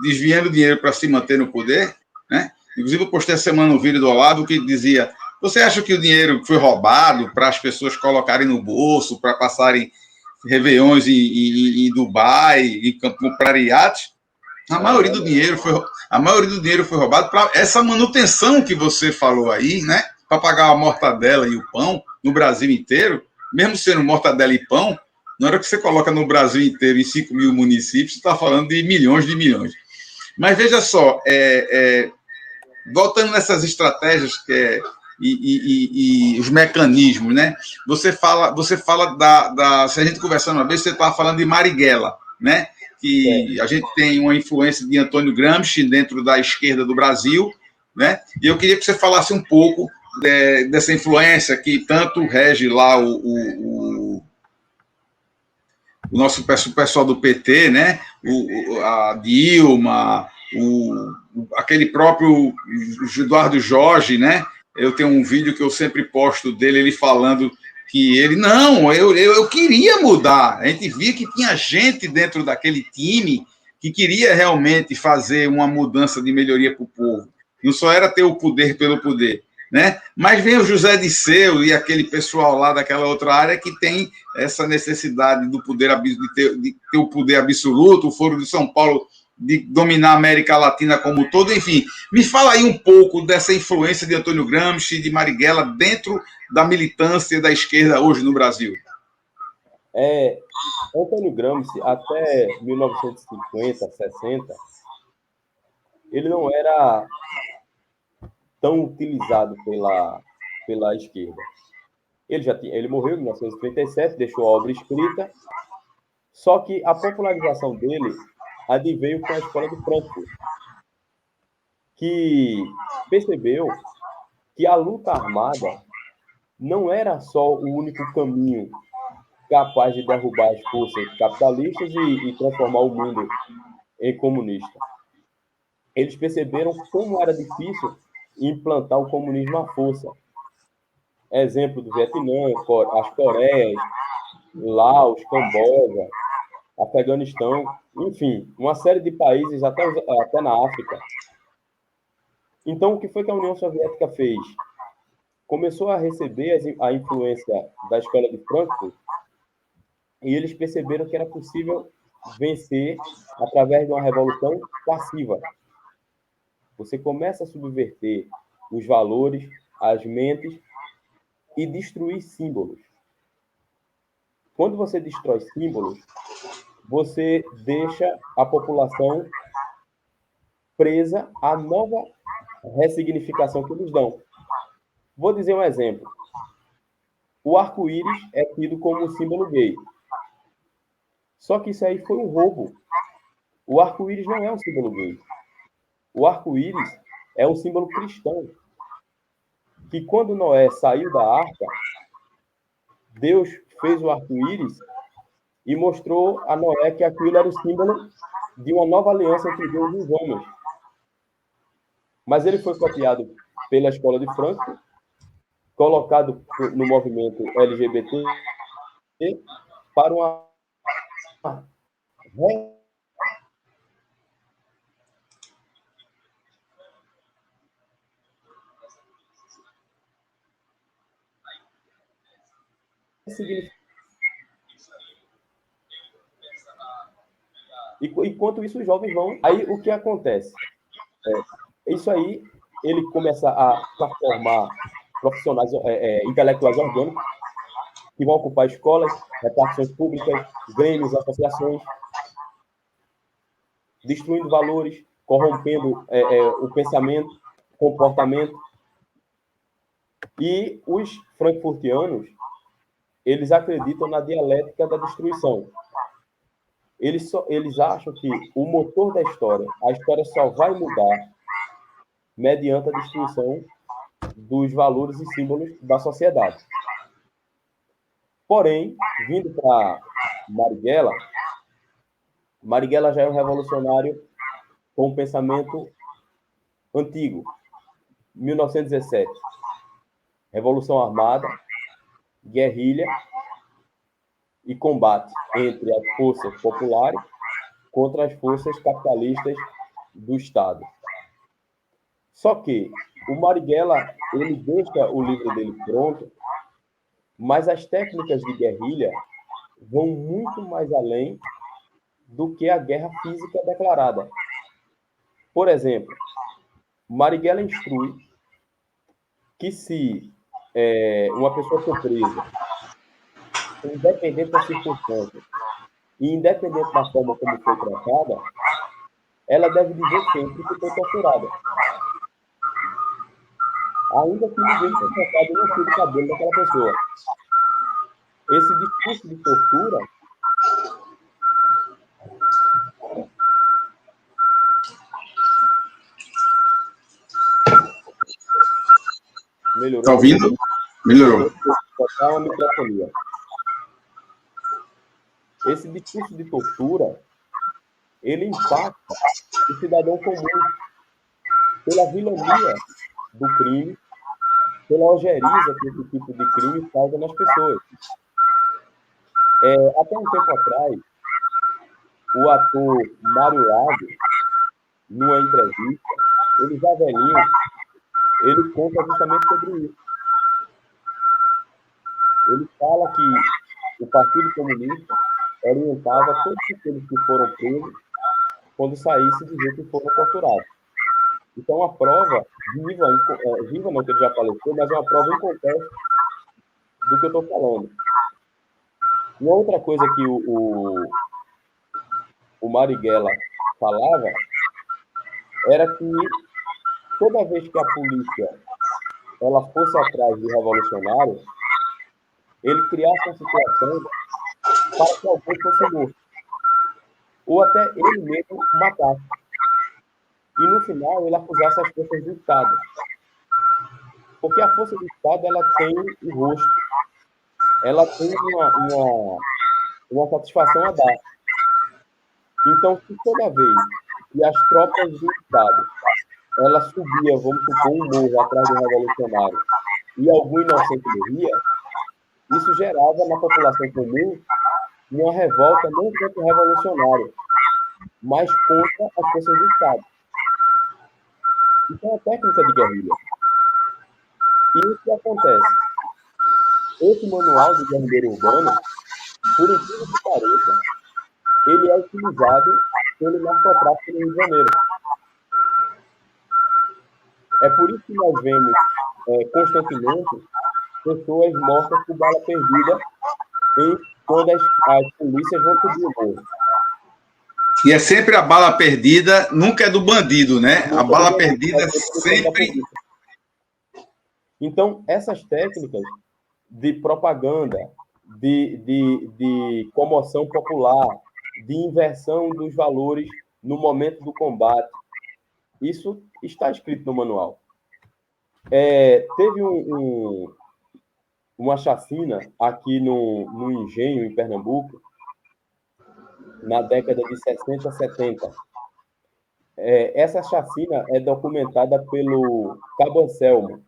desviando dinheiro para se manter no poder, né? Inclusive, eu postei essa semana um vídeo do Olavo que dizia: você acha que o dinheiro foi roubado para as pessoas colocarem no bolso, para passarem réveillons em Dubai, e comprar iates? A maioria do dinheiro foi roubado para essa manutenção que você falou aí, né? Para pagar a mortadela e o pão no Brasil inteiro, mesmo sendo mortadela e pão. Na hora que você coloca no Brasil inteiro, em 5 mil municípios, você está falando de milhões de milhões. Mas veja só, voltando nessas estratégias e os mecanismos, né? Você fala se a gente conversando uma vez, você estava falando de Marighella, né? Que a gente tem uma influência de Antônio Gramsci dentro da esquerda do Brasil, né? E eu queria que você falasse um pouco dessa influência que tanto rege lá o nosso pessoal do PT, né? A Dilma, aquele próprio Eduardo Jorge, né? Eu tenho um vídeo que eu sempre posto dele, ele falando que ele, não, eu queria mudar. A gente via que tinha gente dentro daquele time que queria realmente fazer uma mudança de melhoria para o povo. Não só era ter o poder pelo poder, né? Mas vem o José Disseu e aquele pessoal lá daquela outra área que tem essa necessidade do poder, de ter o poder absoluto, o Foro de São Paulo de dominar a América Latina como um todo, enfim. Me fala aí um pouco dessa influência de Antônio Gramsci, de Marighella, dentro da militância da esquerda hoje no Brasil. Antônio Gramsci, até 1950, 60, ele não era tão utilizado pela esquerda. Ele morreu em 1937, deixou a obra escrita, só que a popularização dele adveio com a Escola de Frankfurt, que percebeu que a luta armada não era só o único caminho capaz de derrubar as forças capitalistas e transformar o mundo em comunista. Eles perceberam como era difícil implantar o comunismo à força. Exemplo do Vietnã, as Coreias, Laos, Camboja, Afeganistão, enfim, uma série de países, até na África. Então, o que foi que a União Soviética fez? Começou a receber a influência da Escola de Frankfurt e eles perceberam que era possível vencer através de uma revolução passiva. Você começa a subverter os valores, as mentes e destruir símbolos. Quando você destrói símbolos, você deixa a população presa à nova ressignificação que eles dão. Vou dizer um exemplo. O arco-íris é tido como um símbolo gay. Só que isso aí foi um roubo. O arco-íris não é um símbolo gay. O arco-íris é um símbolo cristão. Que quando Noé saiu da arca, Deus fez o arco-íris e mostrou a Noé que aquilo era o símbolo de uma nova aliança entre Deus e os homens. Mas ele foi copiado pela Escola de Frankfurt, colocado no movimento LGBT para uma enquanto isso, os jovens vão... Aí, o que acontece? Isso aí, ele começa a formar profissionais intelectuais orgânicos que vão ocupar escolas, repartições públicas, grêmios, associações, destruindo valores, corrompendo o pensamento, comportamento. E os frankfurtianos, eles acreditam na dialética da destruição. Eles acham que o motor da história, a história só vai mudar mediante a destruição dos valores e símbolos da sociedade. Porém, vindo para Marighella já é um revolucionário com um pensamento antigo. 1917, Revolução Armada, guerrilha e combate entre as forças populares contra as forças capitalistas do Estado. Só que o Marighella, ele deixa o livro dele pronto, mas as técnicas de guerrilha vão muito mais além do que a guerra física declarada. Por exemplo, Marighella instrui que se uma pessoa for presa, independente da circunstância e independente da forma como foi tratada, ela deve dizer sempre que foi torturada. ainda que ninguém tenha tocado no fio do cabelo daquela pessoa. Esse discurso de tortura melhorou. Tá ouvindo? Melhorou. Botar uma microfonia. Esse discurso de tortura, ele impacta o cidadão comum pela vilania do crime, pela ojeriza que esse tipo de crime causa nas pessoas. Até um tempo atrás, o ator Mário Lago, numa entrevista, ele já velhinho, ele conta justamente sobre isso. Ele fala que o Partido Comunista orientava todos aqueles que foram presos, quando saísse, dizer que foram torturados. Então, a prova viva não, que ele já faleceu, mas é uma prova inconteste do que eu estou falando. Uma outra coisa que o Marighella falava era que toda vez que a polícia ela fosse atrás de revolucionários, ele criasse uma situação para que alguém fosse morto, ou até ele mesmo matasse. E no final ele acusasse as forças do Estado. Porque a força do Estado ela tem o rosto, ela tem uma satisfação a dar. Então, se toda vez que as tropas do Estado ela subia, vamos supor, um morro atrás do revolucionário, e algum inocente morria, isso gerava na população comum uma revolta não contra o revolucionário, mas contra as forças do Estado. Isso é uma técnica de guerrilha. E o que acontece? Esse manual de guerrilheiro urbano, por incrível que pareça, ele é utilizado pelo narcotráfico no Rio de Janeiro. É por isso que nós vemos constantemente pessoas mortas por bala perdida quando as polícias vão subir o morro. E é sempre a bala perdida, nunca é do bandido, né? A bala perdida é sempre... Então, essas técnicas de propaganda, de comoção popular, de inversão dos valores no momento do combate, isso está escrito no manual. Teve uma chacina aqui no Engenho, em Pernambuco, na década de 60, 70. Essa chacina é documentada pelo Cabo Anselmo.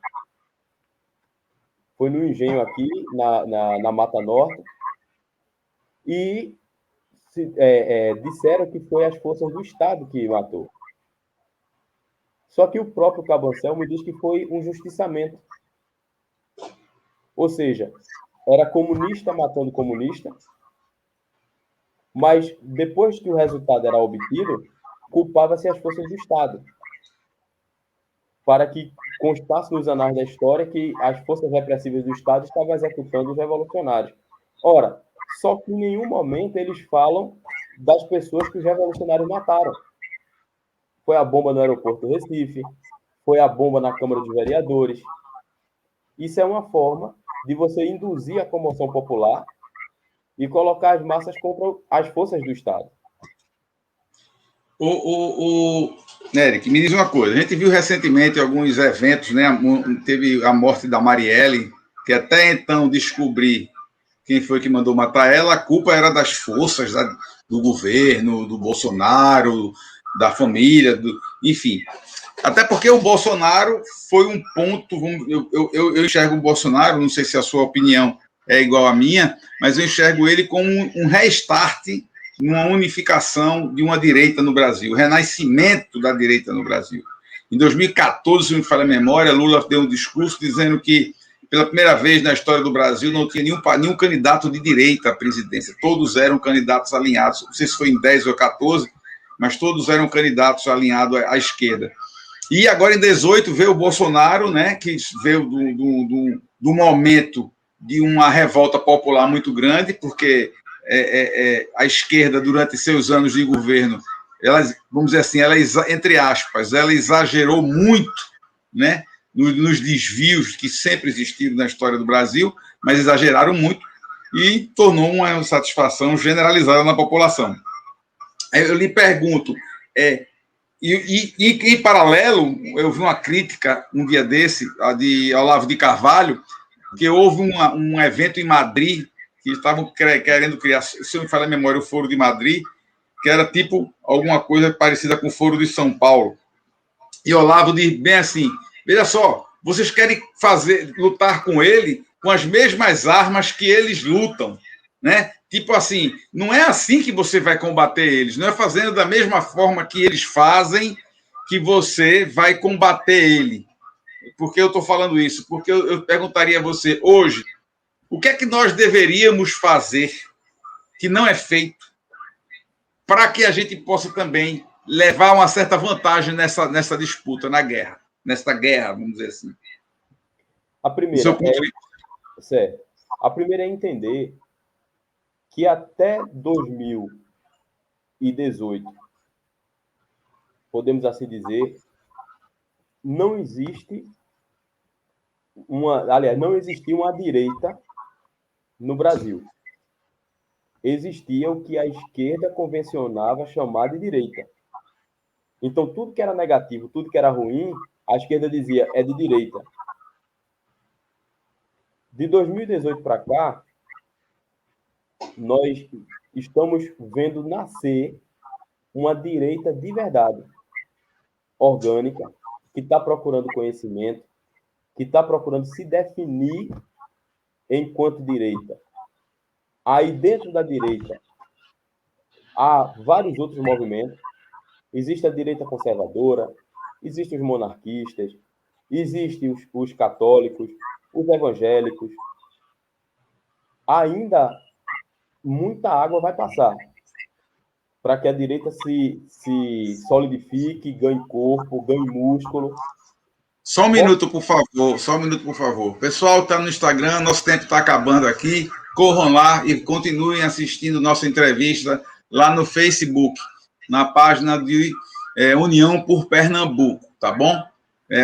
Foi no Engenho aqui, na Mata Norte, e disseram que foi as forças do Estado que matou. Só que o próprio Cabo Anselmo diz que foi um justiçamento. Ou seja, era comunista matando comunista, mas depois que o resultado era obtido, culpava-se as forças do Estado, para que constasse nos anais da história que as forças repressivas do Estado estavam executando os revolucionários. Ora, só que em nenhum momento eles falam das pessoas que os revolucionários mataram. Foi a bomba no aeroporto do Recife, foi a bomba na Câmara dos Vereadores. Isso é uma forma de você induzir a comoção popular e colocar as massas contra as forças do Estado. Eric, me diz uma coisa. A gente viu recentemente alguns eventos, né? Teve a morte da Marielle, que até então descobrir quem foi que mandou matar ela, a culpa era das forças do governo, do Bolsonaro, da família, enfim. Até porque o Bolsonaro foi um ponto... Eu enxergo o Bolsonaro, não sei se a sua opinião é igual à minha, mas eu enxergo ele como um restart, uma unificação de uma direita no Brasil, o renascimento da direita no Brasil. Em 2014, se não me falha a memória, Lula deu um discurso dizendo que, pela primeira vez na história do Brasil, não tinha nenhum candidato de direita à presidência. Todos eram candidatos alinhados, não sei se foi em 10 ou 14, mas todos eram candidatos alinhados à esquerda. E agora, em 18, veio o Bolsonaro, né, que veio do momento de uma revolta popular muito grande, porque a esquerda, durante seus anos de governo, ela, vamos dizer assim, entre aspas, ela exagerou muito, né, nos desvios que sempre existiram na história do Brasil, mas exageraram muito e tornou uma satisfação generalizada na população. Eu lhe pergunto, em paralelo, eu vi uma crítica um dia desse, a de Olavo de Carvalho, que houve um evento em Madrid, que estavam querendo criar, se eu me falar a memória, o Foro de Madrid, que era tipo alguma coisa parecida com o Foro de São Paulo. E Olavo diz bem assim, veja só, vocês querem lutar com ele com as mesmas armas que eles lutam, né? Tipo assim, não é assim que você vai combater eles, não é fazendo da mesma forma que eles fazem que você vai combater ele. Por que eu estou falando isso? Porque eu perguntaria a você, hoje, o que é que nós deveríamos fazer que não é feito para que a gente possa também levar uma certa vantagem nessa disputa, nessa guerra, vamos dizer assim. A primeira certo. A primeira é entender que até 2018, podemos assim dizer, não existia uma direita no Brasil. Existia o que a esquerda convencionava chamar de direita. Então, tudo que era negativo, tudo que era ruim, a esquerda dizia é de direita. De 2018 para cá, nós estamos vendo nascer uma direita de verdade, orgânica, que está procurando conhecimento, que está procurando se definir enquanto direita. Aí, dentro da direita, há vários outros movimentos. Existe a direita conservadora, existem os monarquistas, existem os católicos, os evangélicos. Ainda muita água vai passar para que a direita se solidifique, ganhe corpo, ganhe músculo. Só um minuto, por favor. Só um minuto, por favor. Pessoal, está no Instagram, nosso tempo está acabando aqui. Corram lá e continuem assistindo nossa entrevista lá no Facebook, na página de União por Pernambuco, tá bom?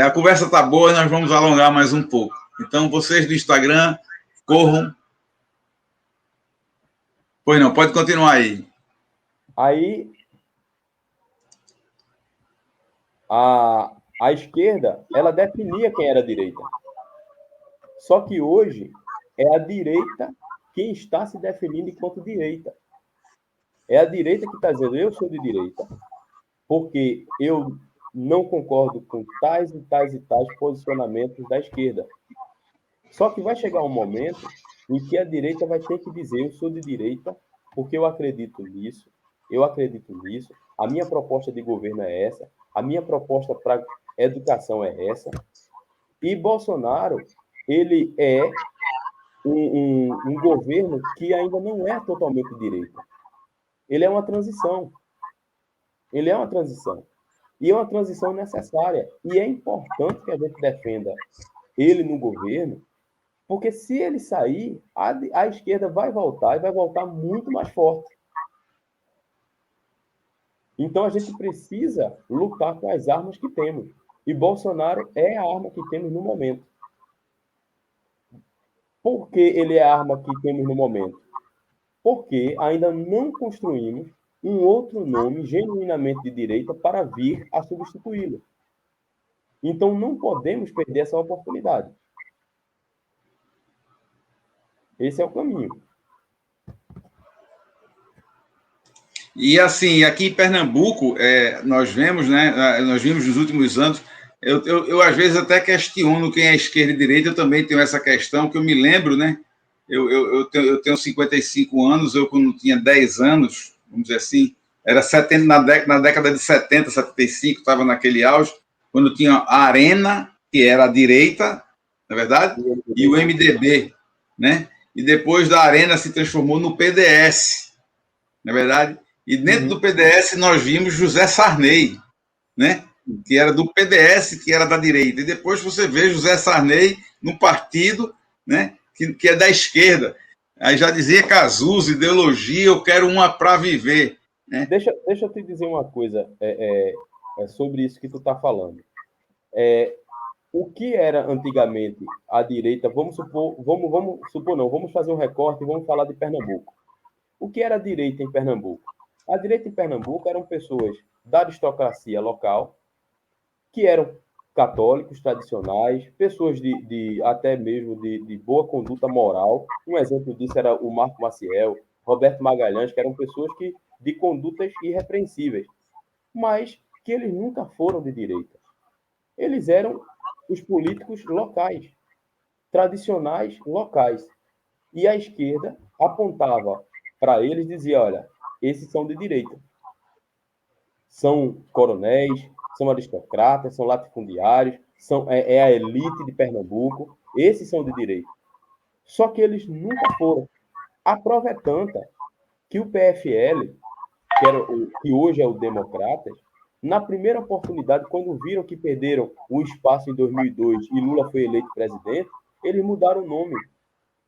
A conversa está boa e nós vamos alongar mais um pouco. Então, vocês do Instagram, corram. Pois não, pode continuar aí. Aí, a esquerda, ela definia quem era a direita. Só que hoje é a direita quem está se definindo enquanto direita. É a direita que está dizendo, eu sou de direita, porque eu não concordo com tais e tais e tais posicionamentos da esquerda. Só que vai chegar um momento em que a direita vai ter que dizer, eu sou de direita porque eu acredito nisso, a minha proposta de governo é essa, a minha proposta para educação é essa. E Bolsonaro, ele é um governo que ainda não é totalmente direita. Ele é uma transição. E é uma transição necessária. E é importante que a gente defenda ele no governo, porque se ele sair, a esquerda vai voltar e vai voltar muito mais forte. Então a gente precisa lutar com as armas que temos. E Bolsonaro é a arma que temos no momento. Por que ele é a arma que temos no momento? Porque ainda não construímos um outro nome genuinamente de direita para vir a substituí-lo. Então não podemos perder essa oportunidade. Esse é o caminho. E assim, aqui em Pernambuco, nós vemos, né? Nós vimos nos últimos anos. Eu às vezes até questiono quem é esquerda e direita. Eu também tenho essa questão que eu me lembro, né? Eu tenho 55 anos. Eu quando tinha 10 anos, vamos dizer assim, era 70, na década de 70, 75, estava naquele auge, quando tinha a Arena, que era a direita, na verdade, e o MDB, né? E depois da Arena se transformou no PDS, na verdade. E dentro do PDS nós vimos José Sarney, né? Que era do PDS, que era da direita. E depois você vê José Sarney no partido, né? Que é da esquerda. Aí já dizia Cazuza, ideologia, eu quero uma para viver. Né? Deixa eu te dizer uma coisa sobre isso que tu está falando. o que era antigamente a direita, vamos fazer um recorte e vamos falar de Pernambuco. O que era a direita em Pernambuco? A direita em Pernambuco eram pessoas da aristocracia local, que eram católicos tradicionais, pessoas até mesmo de boa conduta moral. Um exemplo disso era o Marco Maciel, Roberto Magalhães, que eram pessoas de condutas irrepreensíveis, mas que eles nunca foram de direita. Eles eram os políticos locais, tradicionais locais. E a esquerda apontava para eles e dizia, olha, esses são de direita. São coronéis, são aristocratas, são latifundiários, é a elite de Pernambuco, esses são de direita. Só que eles nunca foram. A prova é tanta que o PFL, que hoje é o Democratas, na primeira oportunidade, quando viram que perderam o espaço em 2002 e Lula foi eleito presidente, eles mudaram o nome.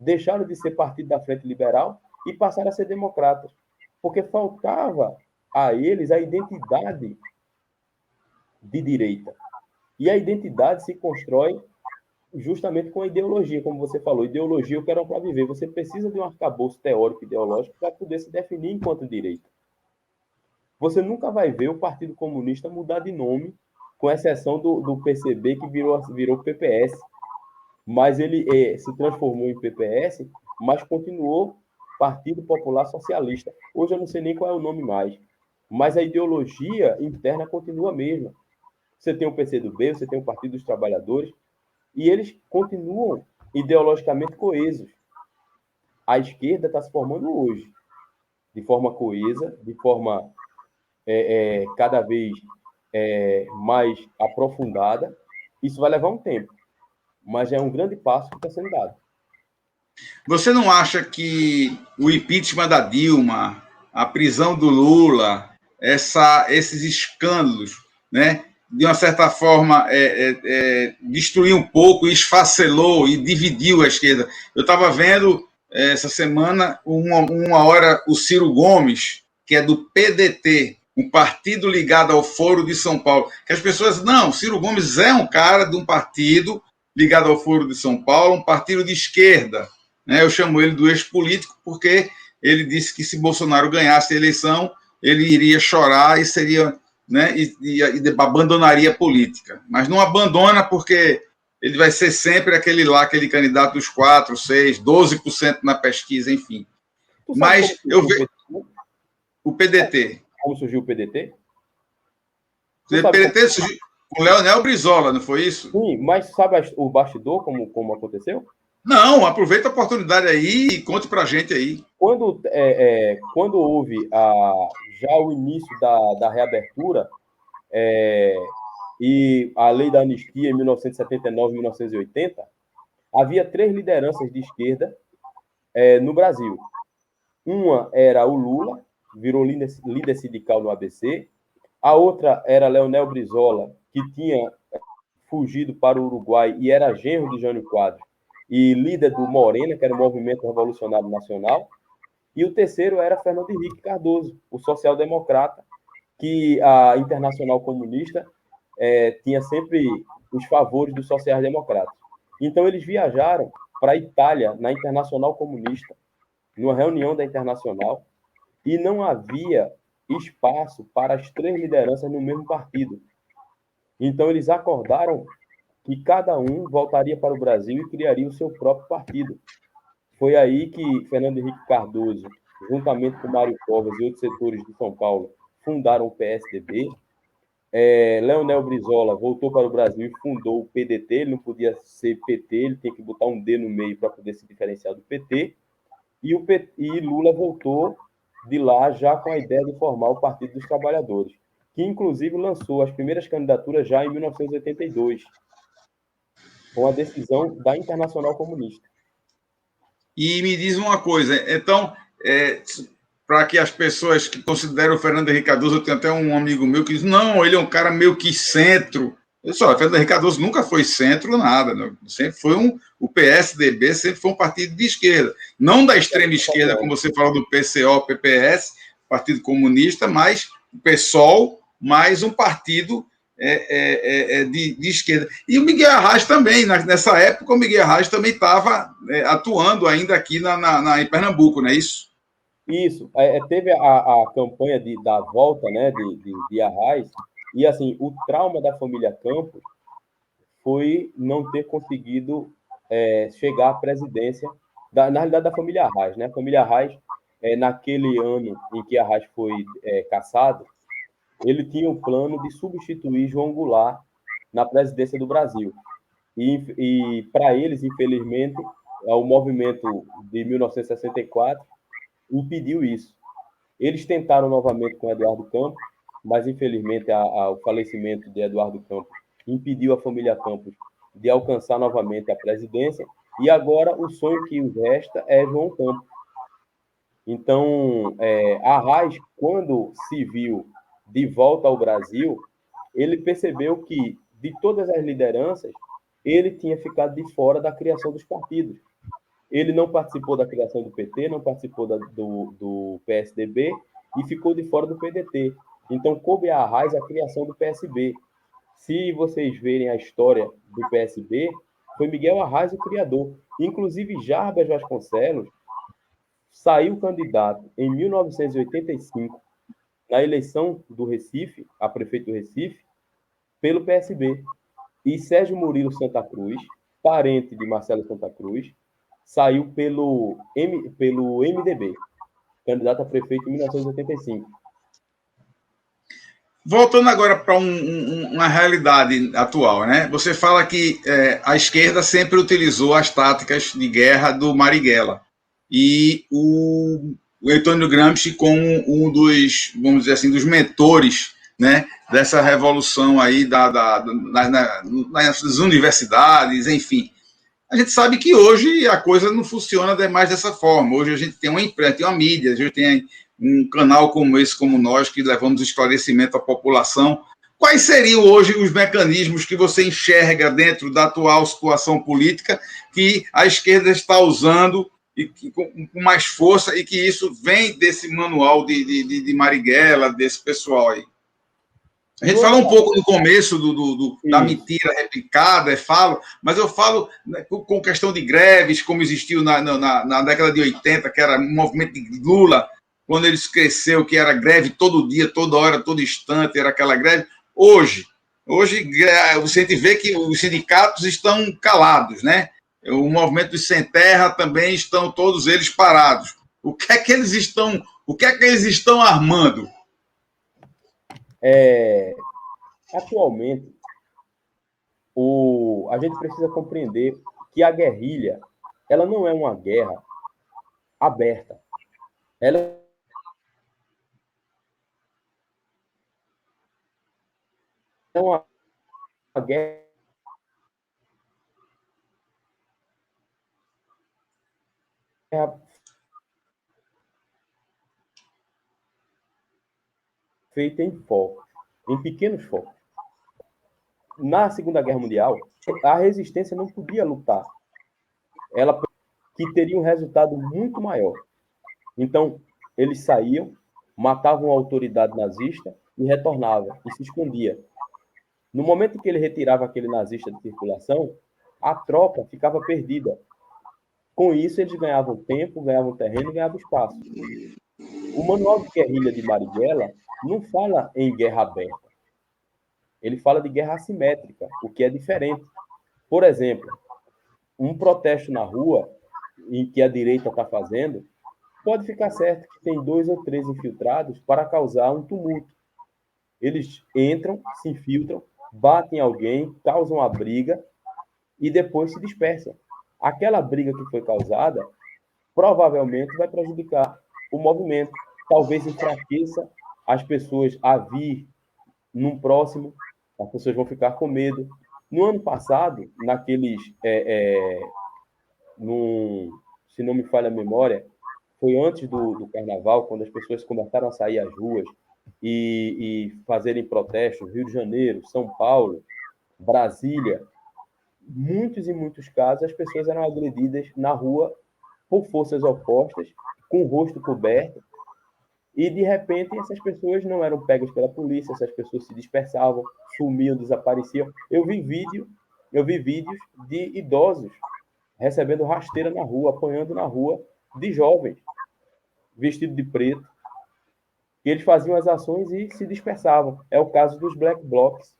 Deixaram de ser Partido da Frente Liberal e passaram a ser democratas. Porque faltava a eles a identidade de direita. E a identidade se constrói justamente com a ideologia, como você falou. Ideologia eu quero para viver. Você precisa de um arcabouço teórico ideológico para poder se definir enquanto direita. Você nunca vai ver o Partido Comunista mudar de nome, com exceção do PCB, que virou PPS. Mas ele se transformou em PPS, mas continuou Partido Popular Socialista. Hoje eu não sei nem qual é o nome mais, mas a ideologia interna continua a mesma. Você tem o PCdoB, você tem o Partido dos Trabalhadores, e eles continuam ideologicamente coesos. A esquerda está se formando hoje, de forma coesa, de forma cada vez mais aprofundada. Isso vai levar um tempo, mas é um grande passo que está sendo dado. Você não acha que o impeachment da Dilma, a prisão do Lula, esses escândalos, né, de uma certa forma, destruiu um pouco, esfacelou e dividiu a esquerda? Eu estava vendo essa semana, uma hora, o Ciro Gomes, que é do PDT, um partido ligado ao Foro de São Paulo, que as pessoas, não, Ciro Gomes é um cara de um partido ligado ao Foro de São Paulo, um partido de esquerda. Eu chamo ele do ex-político porque ele disse que se Bolsonaro ganhasse a eleição, ele iria chorar e seria, né, e abandonaria a política. Mas não abandona porque ele vai ser sempre aquele candidato dos 4, 6, 12% na pesquisa, enfim. Mas eu vejo o PDT. Como surgiu o PDT? O PDT surgiu com Leonel Brizola, não foi isso? Sim, mas sabe o bastidor, como aconteceu? Não, aproveita a oportunidade aí e conte pra gente aí. Quando houve já o início da reabertura e a lei da anistia em 1979 e 1980, havia 3 lideranças de esquerda no Brasil. Uma era o Lula, virou líder sindical no ABC. A outra era Leonel Brizola, que tinha fugido para o Uruguai e era genro de Jânio Quadros e líder do Morena, que era o Movimento Revolucionário Nacional. E o terceiro era Fernando Henrique Cardoso, o social-democrata, que a Internacional Comunista tinha sempre os favores dos sociais-democratas. Então, eles viajaram para a Itália, na Internacional Comunista, numa reunião da Internacional, e não havia espaço para as 3 lideranças no mesmo partido. Então, eles acordaram que cada um voltaria para o Brasil e criaria o seu próprio partido. Foi aí que Fernando Henrique Cardoso, juntamente com Mário Covas e outros setores de São Paulo, fundaram o PSDB. Leonel Brizola voltou para o Brasil e fundou o PDT. Ele não podia ser PT, ele tem que botar um D no meio para poder se diferenciar do PT. E Lula voltou de lá já com a ideia de formar o Partido dos Trabalhadores, que inclusive lançou as primeiras candidaturas já em 1982, com a decisão da Internacional Comunista. E me diz uma coisa, então, para que as pessoas que consideram o Fernando Henrique Cardoso, eu tenho até um amigo meu que diz, não, ele é um cara meio que centro. Pessoal, o Fernando Henrique Cardoso nunca foi centro, nada. Né? Sempre foi o PSDB sempre foi um partido de esquerda. Não da extrema esquerda, como você falou do PCO, PPS, Partido Comunista, mas o PSOL, mais um partido de esquerda. E o Miguel Arraes também, nessa época, o Miguel Arraes também estava atuando ainda aqui em Pernambuco, não é isso? Isso. Teve a campanha da volta, né, de Arraes, e assim, o trauma da família Campos foi não ter conseguido chegar à presidência, na realidade, da família Arraes. Né? A família Arraes, naquele ano em que Arraes foi cassado, ele tinha o plano de substituir João Goulart na presidência do Brasil. E para eles, infelizmente, o movimento de 1964 impediu isso. Eles tentaram novamente com Eduardo Campos, mas infelizmente o falecimento de Eduardo Campos impediu a família Campos de alcançar novamente a presidência, e agora o sonho que os resta é João Campos. Então, Arraes, quando se viu de volta ao Brasil, ele percebeu que, de todas as lideranças, ele tinha ficado de fora da criação dos partidos. Ele não participou da criação do PT, não participou do PSDB e ficou de fora do PDT. Então, coube a Arraes a criação do PSB. Se vocês verem a história do PSB, foi Miguel Arraes o criador. Inclusive, Jarbas Vasconcelos saiu candidato em 1985, na eleição do Recife, a prefeito do Recife, pelo PSB. E Sérgio Murilo Santa Cruz, parente de Marcelo Santa Cruz, saiu pelo MDB, candidato a prefeito em 1985. Voltando agora para uma realidade atual, né? Você fala que a esquerda sempre utilizou as táticas de guerra do Marighella e o Antônio Gramsci como um dos, vamos dizer assim, dos mentores, né, dessa revolução aí nas universidades, enfim. A gente sabe que hoje a coisa não funciona mais dessa forma. Hoje a gente tem uma imprensa, tem uma mídia, a gente tem um canal como esse, como nós, que levamos esclarecimento à população. Quais seriam hoje os mecanismos que você enxerga dentro da atual situação política que a esquerda está usando e com mais força e que isso vem desse manual de Marighella, desse pessoal aí? A gente fala um pouco no começo da mentira replicada, mas eu falo, né, com questão de greves, como existiu na década de 80, que era um movimento de Lula, quando ele cresceu, que era greve todo dia, toda hora, todo instante, era aquela greve. Hoje você vê que os sindicatos estão calados, né? O movimento dos sem terra também estão todos eles parados. O que é que eles estão armando? Atualmente, a gente precisa compreender que a guerrilha, ela não é uma guerra aberta. Ela é uma guerra feita em focos, em pequenos focos. Na Segunda Guerra Mundial, a resistência não podia lutar. Ela que teria um resultado muito maior. Então, eles saíam, matavam a autoridade nazista e retornavam, e se escondia. No momento em que ele retirava aquele nazista de circulação, a tropa ficava perdida. Com isso, eles ganhavam tempo, ganhavam terreno e ganhavam espaço. O manual de guerrilha de Marighella não fala em guerra aberta. Ele fala de guerra assimétrica, o que é diferente. Por exemplo, um protesto na rua, em que a direita está fazendo, pode ficar certo que tem 2 ou 3 infiltrados para causar um tumulto. Eles entram, se infiltram, batem alguém, causam a briga e depois se dispersam. Aquela briga que foi causada provavelmente vai prejudicar o movimento. Talvez enfraqueça as pessoas a vir num próximo, as pessoas vão ficar com medo. No ano passado, se não me falha a memória, foi antes do Carnaval, quando as pessoas começaram a sair às ruas e fazerem protestos, Rio de Janeiro, São Paulo, Brasília, muitos e muitos casos, as pessoas eram agredidas na rua por forças opostas, com o rosto coberto, E, de repente, essas pessoas não eram pegas pela polícia, essas pessoas se dispersavam, sumiam, desapareciam. Eu vi vídeos de idosos recebendo rasteira na rua, apanhando na rua, de jovens, vestidos de preto, e eles faziam as ações e se dispersavam. É o caso dos Black Blocs.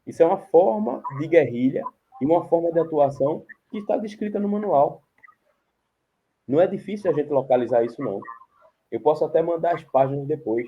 Isso é uma forma de guerrilha e uma forma de atuação que está descrita no manual. Não é difícil a gente localizar isso, não. Eu posso até mandar as páginas depois.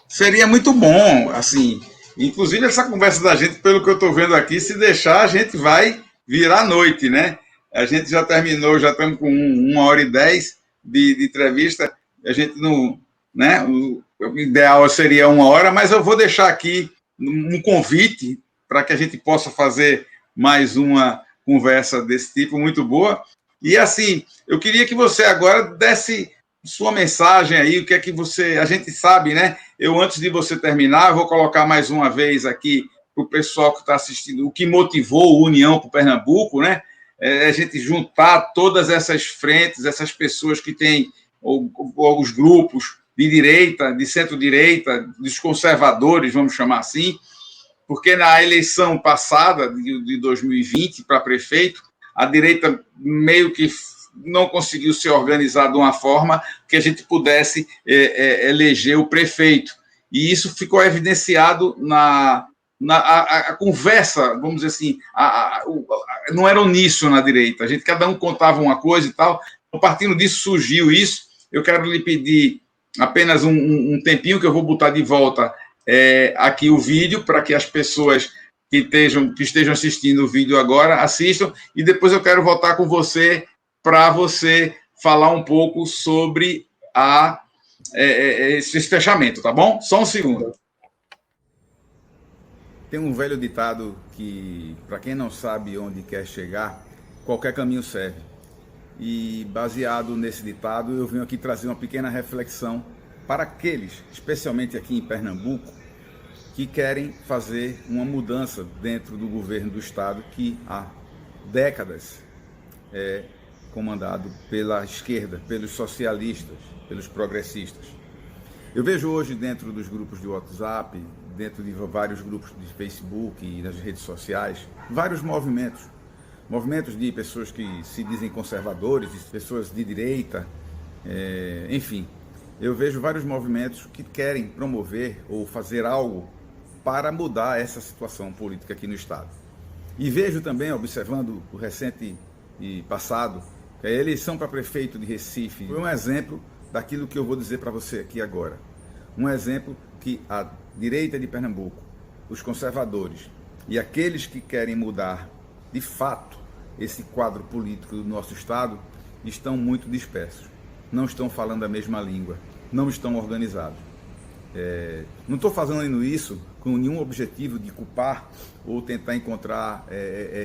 Seria muito bom, assim. Inclusive, essa conversa da gente, pelo que eu estou vendo aqui, se deixar, a gente vai virar noite, né? A gente já terminou, já estamos com 1h10 de entrevista. A gente não. Né? O ideal seria 1 hora, mas eu vou deixar aqui um convite para que a gente possa fazer mais uma conversa desse tipo, muito boa. E, assim, eu queria que você agora desse sua mensagem aí, o que é que você... A gente sabe, né? Eu, antes de você terminar, vou colocar mais uma vez aqui para o pessoal que está assistindo, o que motivou o União para o Pernambuco, né? É a gente juntar todas essas frentes, essas pessoas que têm os grupos de direita, de centro-direita, dos conservadores, vamos chamar assim, porque na eleição passada, de 2020, para prefeito, a direita meio que não conseguiu se organizar de uma forma que a gente pudesse eleger o prefeito. E isso ficou evidenciado a conversa, vamos dizer assim, não era uníssono na direita. Cada um contava uma coisa e tal. Partindo disso surgiu isso. Eu quero lhe pedir apenas um tempinho que eu vou botar de volta aqui o vídeo para que as pessoas que estejam assistindo o vídeo agora assistam, e depois eu quero voltar com você para você falar um pouco sobre esse fechamento, tá bom? Só um segundo. Tem um velho ditado que, para quem não sabe onde quer chegar, qualquer caminho serve. E baseado nesse ditado, eu venho aqui trazer uma pequena reflexão para aqueles, especialmente aqui em Pernambuco, que querem fazer uma mudança dentro do governo do estado que há décadas é comandado pela esquerda, pelos socialistas, pelos progressistas. Eu vejo hoje dentro dos grupos de WhatsApp, dentro de vários grupos de Facebook e nas redes sociais, vários movimentos de pessoas que se dizem conservadores, pessoas de direita, enfim. Eu vejo vários movimentos que querem promover ou fazer algo para mudar essa situação política aqui no estado. E vejo também, observando o recente e passado, que a eleição para prefeito de Recife foi um exemplo daquilo que eu vou dizer para você aqui agora. Um exemplo que a direita de Pernambuco, os conservadores e aqueles que querem mudar de fato esse quadro político do nosso estado estão muito dispersos, não estão falando a mesma língua, não estão organizados. Não estou fazendo isso com nenhum objetivo de culpar ou tentar encontrar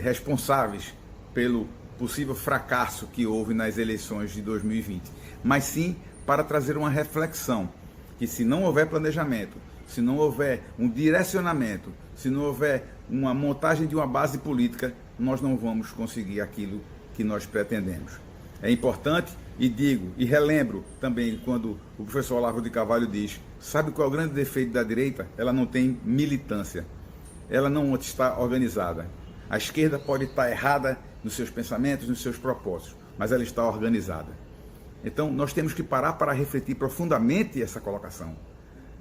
responsáveis pelo possível fracasso que houve nas eleições de 2020, mas sim para trazer uma reflexão, que se não houver planejamento, se não houver um direcionamento, se não houver uma montagem de uma base política, nós não vamos conseguir aquilo que nós pretendemos. É importante, e digo, e relembro também quando o professor Olavo de Carvalho diz, sabe qual é o grande defeito da direita? Ela não tem militância, ela não está organizada. A esquerda pode estar errada nos seus pensamentos, nos seus propósitos, mas ela está organizada. Então, nós temos que parar para refletir profundamente essa colocação.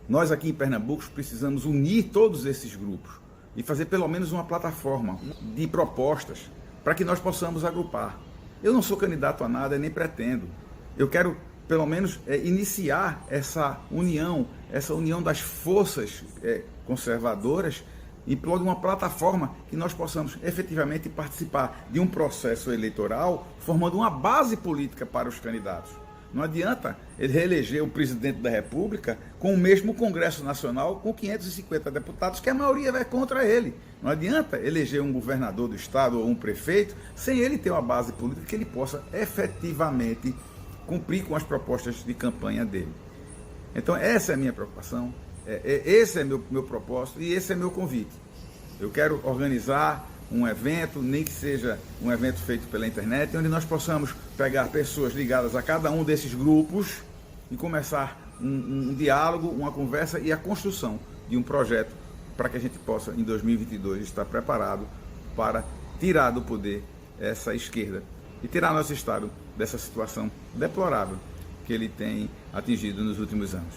Nós aqui em Pernambuco precisamos unir todos esses grupos e fazer pelo menos uma plataforma de propostas para que nós possamos agrupar. Eu não sou candidato a nada, nem pretendo. Eu quero, pelo menos, iniciar essa união das forças conservadoras em prol de uma plataforma que nós possamos efetivamente participar de um processo eleitoral, formando uma base política para os candidatos. Não adianta ele reeleger o presidente da República com o mesmo Congresso Nacional, com 550 deputados, que a maioria vai contra ele. Não adianta eleger um governador do estado ou um prefeito sem ele ter uma base política que ele possa efetivamente cumprir com as propostas de campanha dele. Então essa é a minha preocupação, esse é meu propósito e esse é meu convite. Eu quero organizar um evento, nem que seja um evento feito pela internet, onde nós possamos pegar pessoas ligadas a cada um desses grupos e começar um diálogo, uma conversa e a construção de um projeto para que a gente possa, em 2022, estar preparado para tirar do poder essa esquerda e tirar nosso Estado dessa situação deplorável que ele tem atingido nos últimos anos.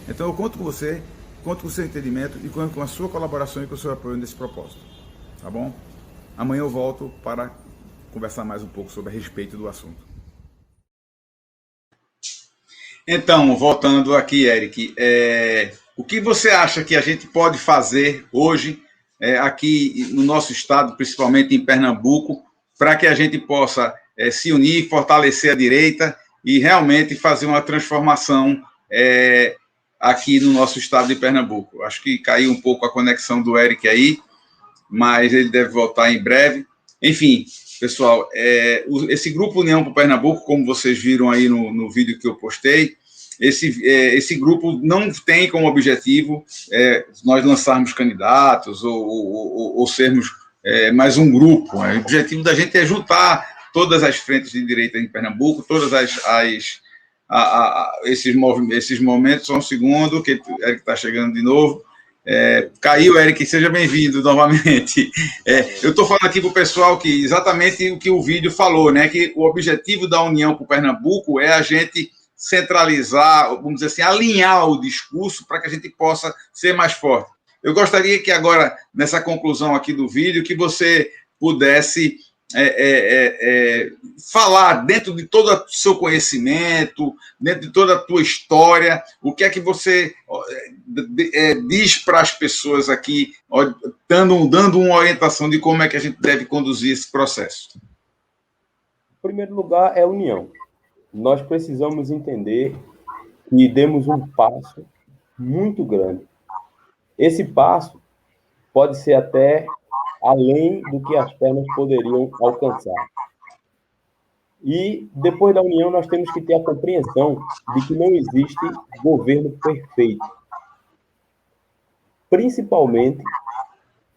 Então eu conto com você, conto com o seu entendimento e conto com a sua colaboração e com o seu apoio nesse propósito. Tá bom? Amanhã eu volto para conversar mais um pouco sobre a respeito do assunto. Então, voltando aqui, Eric, o que você acha que a gente pode fazer hoje aqui no nosso estado, principalmente em Pernambuco, para que a gente possa se unir, fortalecer a direita e realmente fazer uma transformação aqui no nosso estado de Pernambuco? Acho que caiu um pouco a conexão do Eric aí, mas ele deve voltar em breve. Enfim, pessoal, esse Grupo União para Pernambuco, como vocês viram aí no vídeo que eu postei, esse grupo não tem como objetivo nós lançarmos candidatos ou sermos mais um grupo. O objetivo da gente é juntar todas as frentes de direita em Pernambuco, todas esses momentos. Só um segundo, que o Eric está chegando de novo. Caiu, Eric, seja bem-vindo novamente. Eu estou falando aqui para o pessoal que exatamente o que o vídeo falou, né? Que o objetivo da União para o Pernambuco é a gente centralizar, vamos dizer assim, alinhar o discurso para que a gente possa ser mais forte. Eu gostaria que agora, nessa conclusão aqui do vídeo, que você pudesse falar dentro de todo o seu conhecimento, dentro de toda a tua história, o que é que você diz para as pessoas aqui, dando uma orientação de como é que a gente deve conduzir esse processo. Em primeiro lugar, é união. Nós precisamos entender que demos um passo muito grande. Esse passo pode ser até além do que as pernas poderiam alcançar. E, depois da união, nós temos que ter a compreensão de que não existe governo perfeito. Principalmente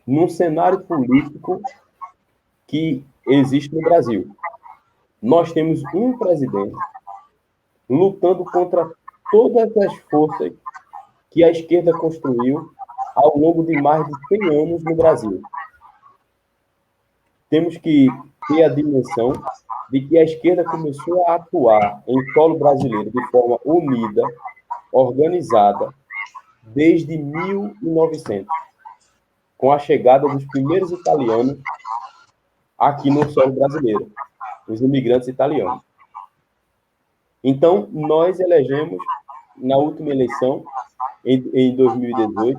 num cenário político que existe no Brasil. Nós temos um presidente lutando contra todas as forças que a esquerda construiu ao longo de mais de 100 anos no Brasil. Temos que ter a dimensão de que a esquerda começou a atuar em solo brasileiro de forma unida, organizada, desde 1900, com a chegada dos primeiros italianos aqui no solo brasileiro, os imigrantes italianos. Então, nós elegemos, na última eleição, em 2018,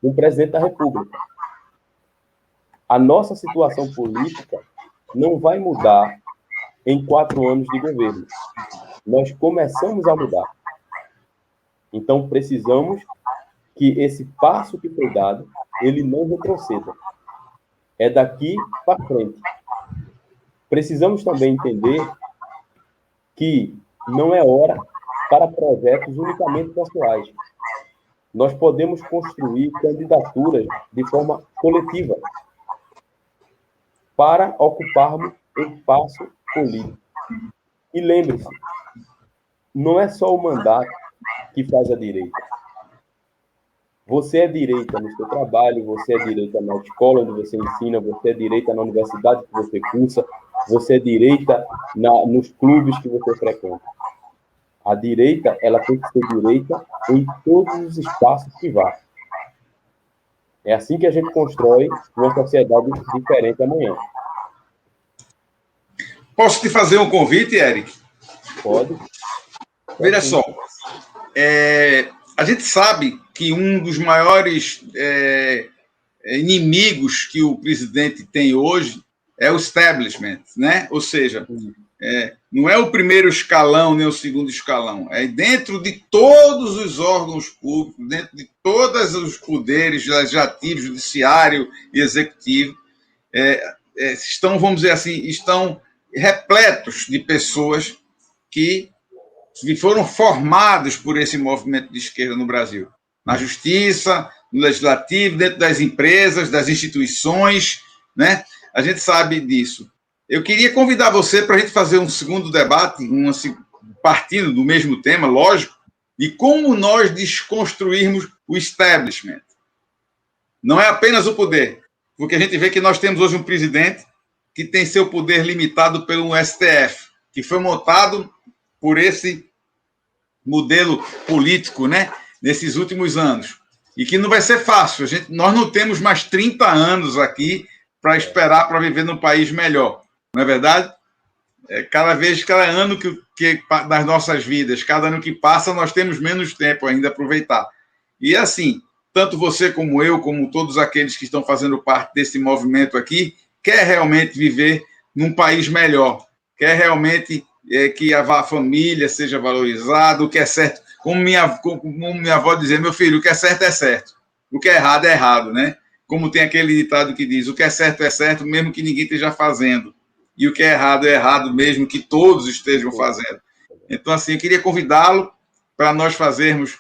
um presidente da República. A nossa situação política não vai mudar em 4 anos de governo. Nós começamos a mudar. Então, precisamos que esse passo que foi dado, ele não retroceda. É daqui para frente. Precisamos também entender que não é hora para projetos unicamente pessoais. Nós podemos construir candidaturas de forma coletiva para ocuparmos espaço político. E lembre-se, não é só o mandato que faz a direita. Você é direita no seu trabalho, você é direita na escola onde você ensina, você é direita na universidade que você cursa, você é direita nos clubes que você frequenta. A direita, ela tem que ser direita em todos os espaços que vá. É assim que a gente constrói uma sociedade diferente amanhã. Posso te fazer um convite, Eric? Pode. Veja só, a gente sabe que um dos maiores inimigos que o presidente tem hoje é o establishment, né? Ou seja, não é o primeiro escalão nem o segundo escalão, é dentro de todos os órgãos públicos, dentro de todos os poderes legislativo, judiciário e executivo, estão, vamos dizer assim, estão repletos de pessoas que foram formados por esse movimento de esquerda no Brasil. Na justiça, no legislativo, dentro das empresas, das instituições, né? A gente sabe disso. Eu queria convidar você para a gente fazer um segundo debate, partindo do mesmo tema, lógico, de como nós desconstruirmos o establishment. Não é apenas o poder, porque a gente vê que nós temos hoje um presidente que tem seu poder limitado pelo STF, que foi montado por esse modelo político, né, nesses últimos anos. E que não vai ser fácil. Nós não temos mais 30 anos aqui para esperar para viver num país melhor. Não é verdade? Cada ano que das nossas vidas, cada ano que passa, nós temos menos tempo ainda a aproveitar. E assim, tanto você como eu, como todos aqueles que estão fazendo parte desse movimento aqui, quer realmente viver num país melhor, quer realmente que a família seja valorizada, o que é certo. Como minha avó dizia, meu filho, o que é certo, o que é errado, né? Como tem aquele ditado que diz, o que é certo, mesmo que ninguém esteja fazendo. E o que é errado mesmo que todos estejam fazendo. Então, assim, eu queria convidá-lo para nós fazermos,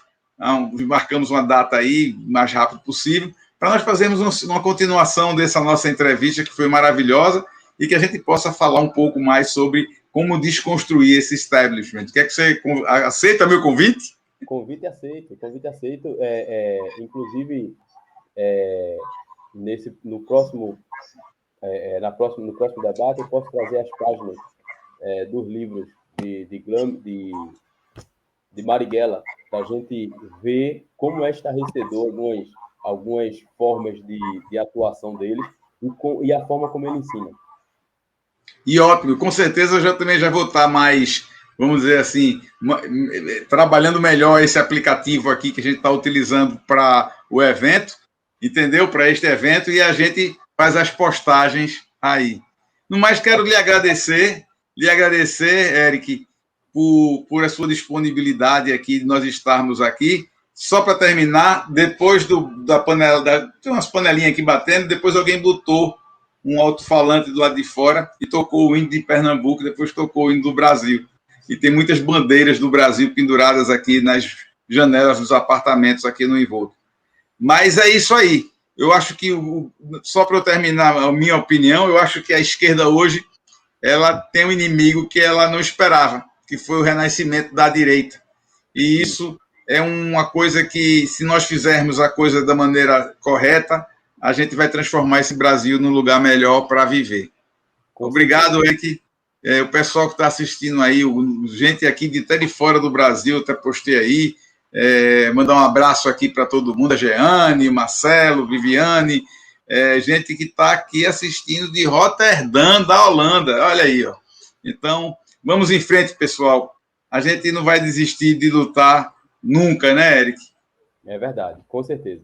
marcamos uma data aí, o mais rápido possível, para nós fazermos uma continuação dessa nossa entrevista, que foi maravilhosa, e que a gente possa falar um pouco mais sobre como desconstruir esse establishment. Quer que você aceita meu convite? Convite aceito. Inclusive, no próximo debate, eu posso trazer as páginas dos livros de Marighella, para a gente ver como é estarrecedor algumas formas de atuação deles e a forma como ele ensina. E ótimo, com certeza eu também já vou estar mais, vamos dizer assim, trabalhando melhor esse aplicativo aqui que a gente está utilizando para o evento, entendeu? Para este evento, e a gente faz as postagens aí. No mais, quero lhe agradecer, Eric, por a sua disponibilidade aqui, de nós estarmos aqui. Só para terminar, depois da panela, tem umas panelinhas aqui batendo, depois alguém botou um alto-falante do lado de fora e tocou o hino de Pernambuco, depois tocou o hino do Brasil. E tem muitas bandeiras do Brasil penduradas aqui nas janelas dos apartamentos aqui no envolto. Mas é isso aí. Eu acho que, só para eu terminar a minha opinião, eu acho que a esquerda hoje ela tem um inimigo que ela não esperava, que foi o renascimento da direita. E isso é uma coisa que, se nós fizermos a coisa da maneira correta, a gente vai transformar esse Brasil num lugar melhor para viver. Obrigado, Eric. O pessoal que está assistindo aí, gente aqui até de fora do Brasil, até postei aí. Mandar um abraço aqui para todo mundo, a Jeane, Marcelo, Viviane, gente que está aqui assistindo de Roterdã, da Holanda. Olha aí, ó. Então, vamos em frente, pessoal. A gente não vai desistir de lutar nunca, né, Eric? É verdade, com certeza.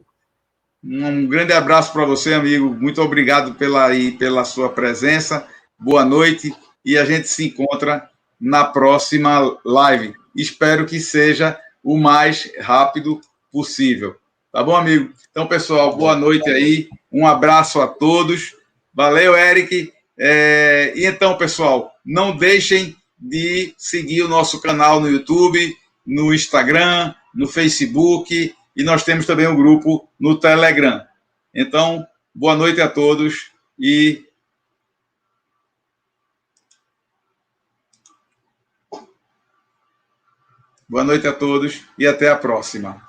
Um grande abraço para você, amigo. Muito obrigado pela sua presença. Boa noite e a gente se encontra na próxima live. Espero que seja o mais rápido possível. Tá bom, amigo? Então, pessoal, boa noite aí. Um abraço a todos. Valeu, Eric. E então, pessoal, não deixem de seguir o nosso canal no YouTube, no Instagram, no Facebook, e nós temos também um grupo no Telegram. Então, boa noite a todos e boa noite a todos e até a próxima.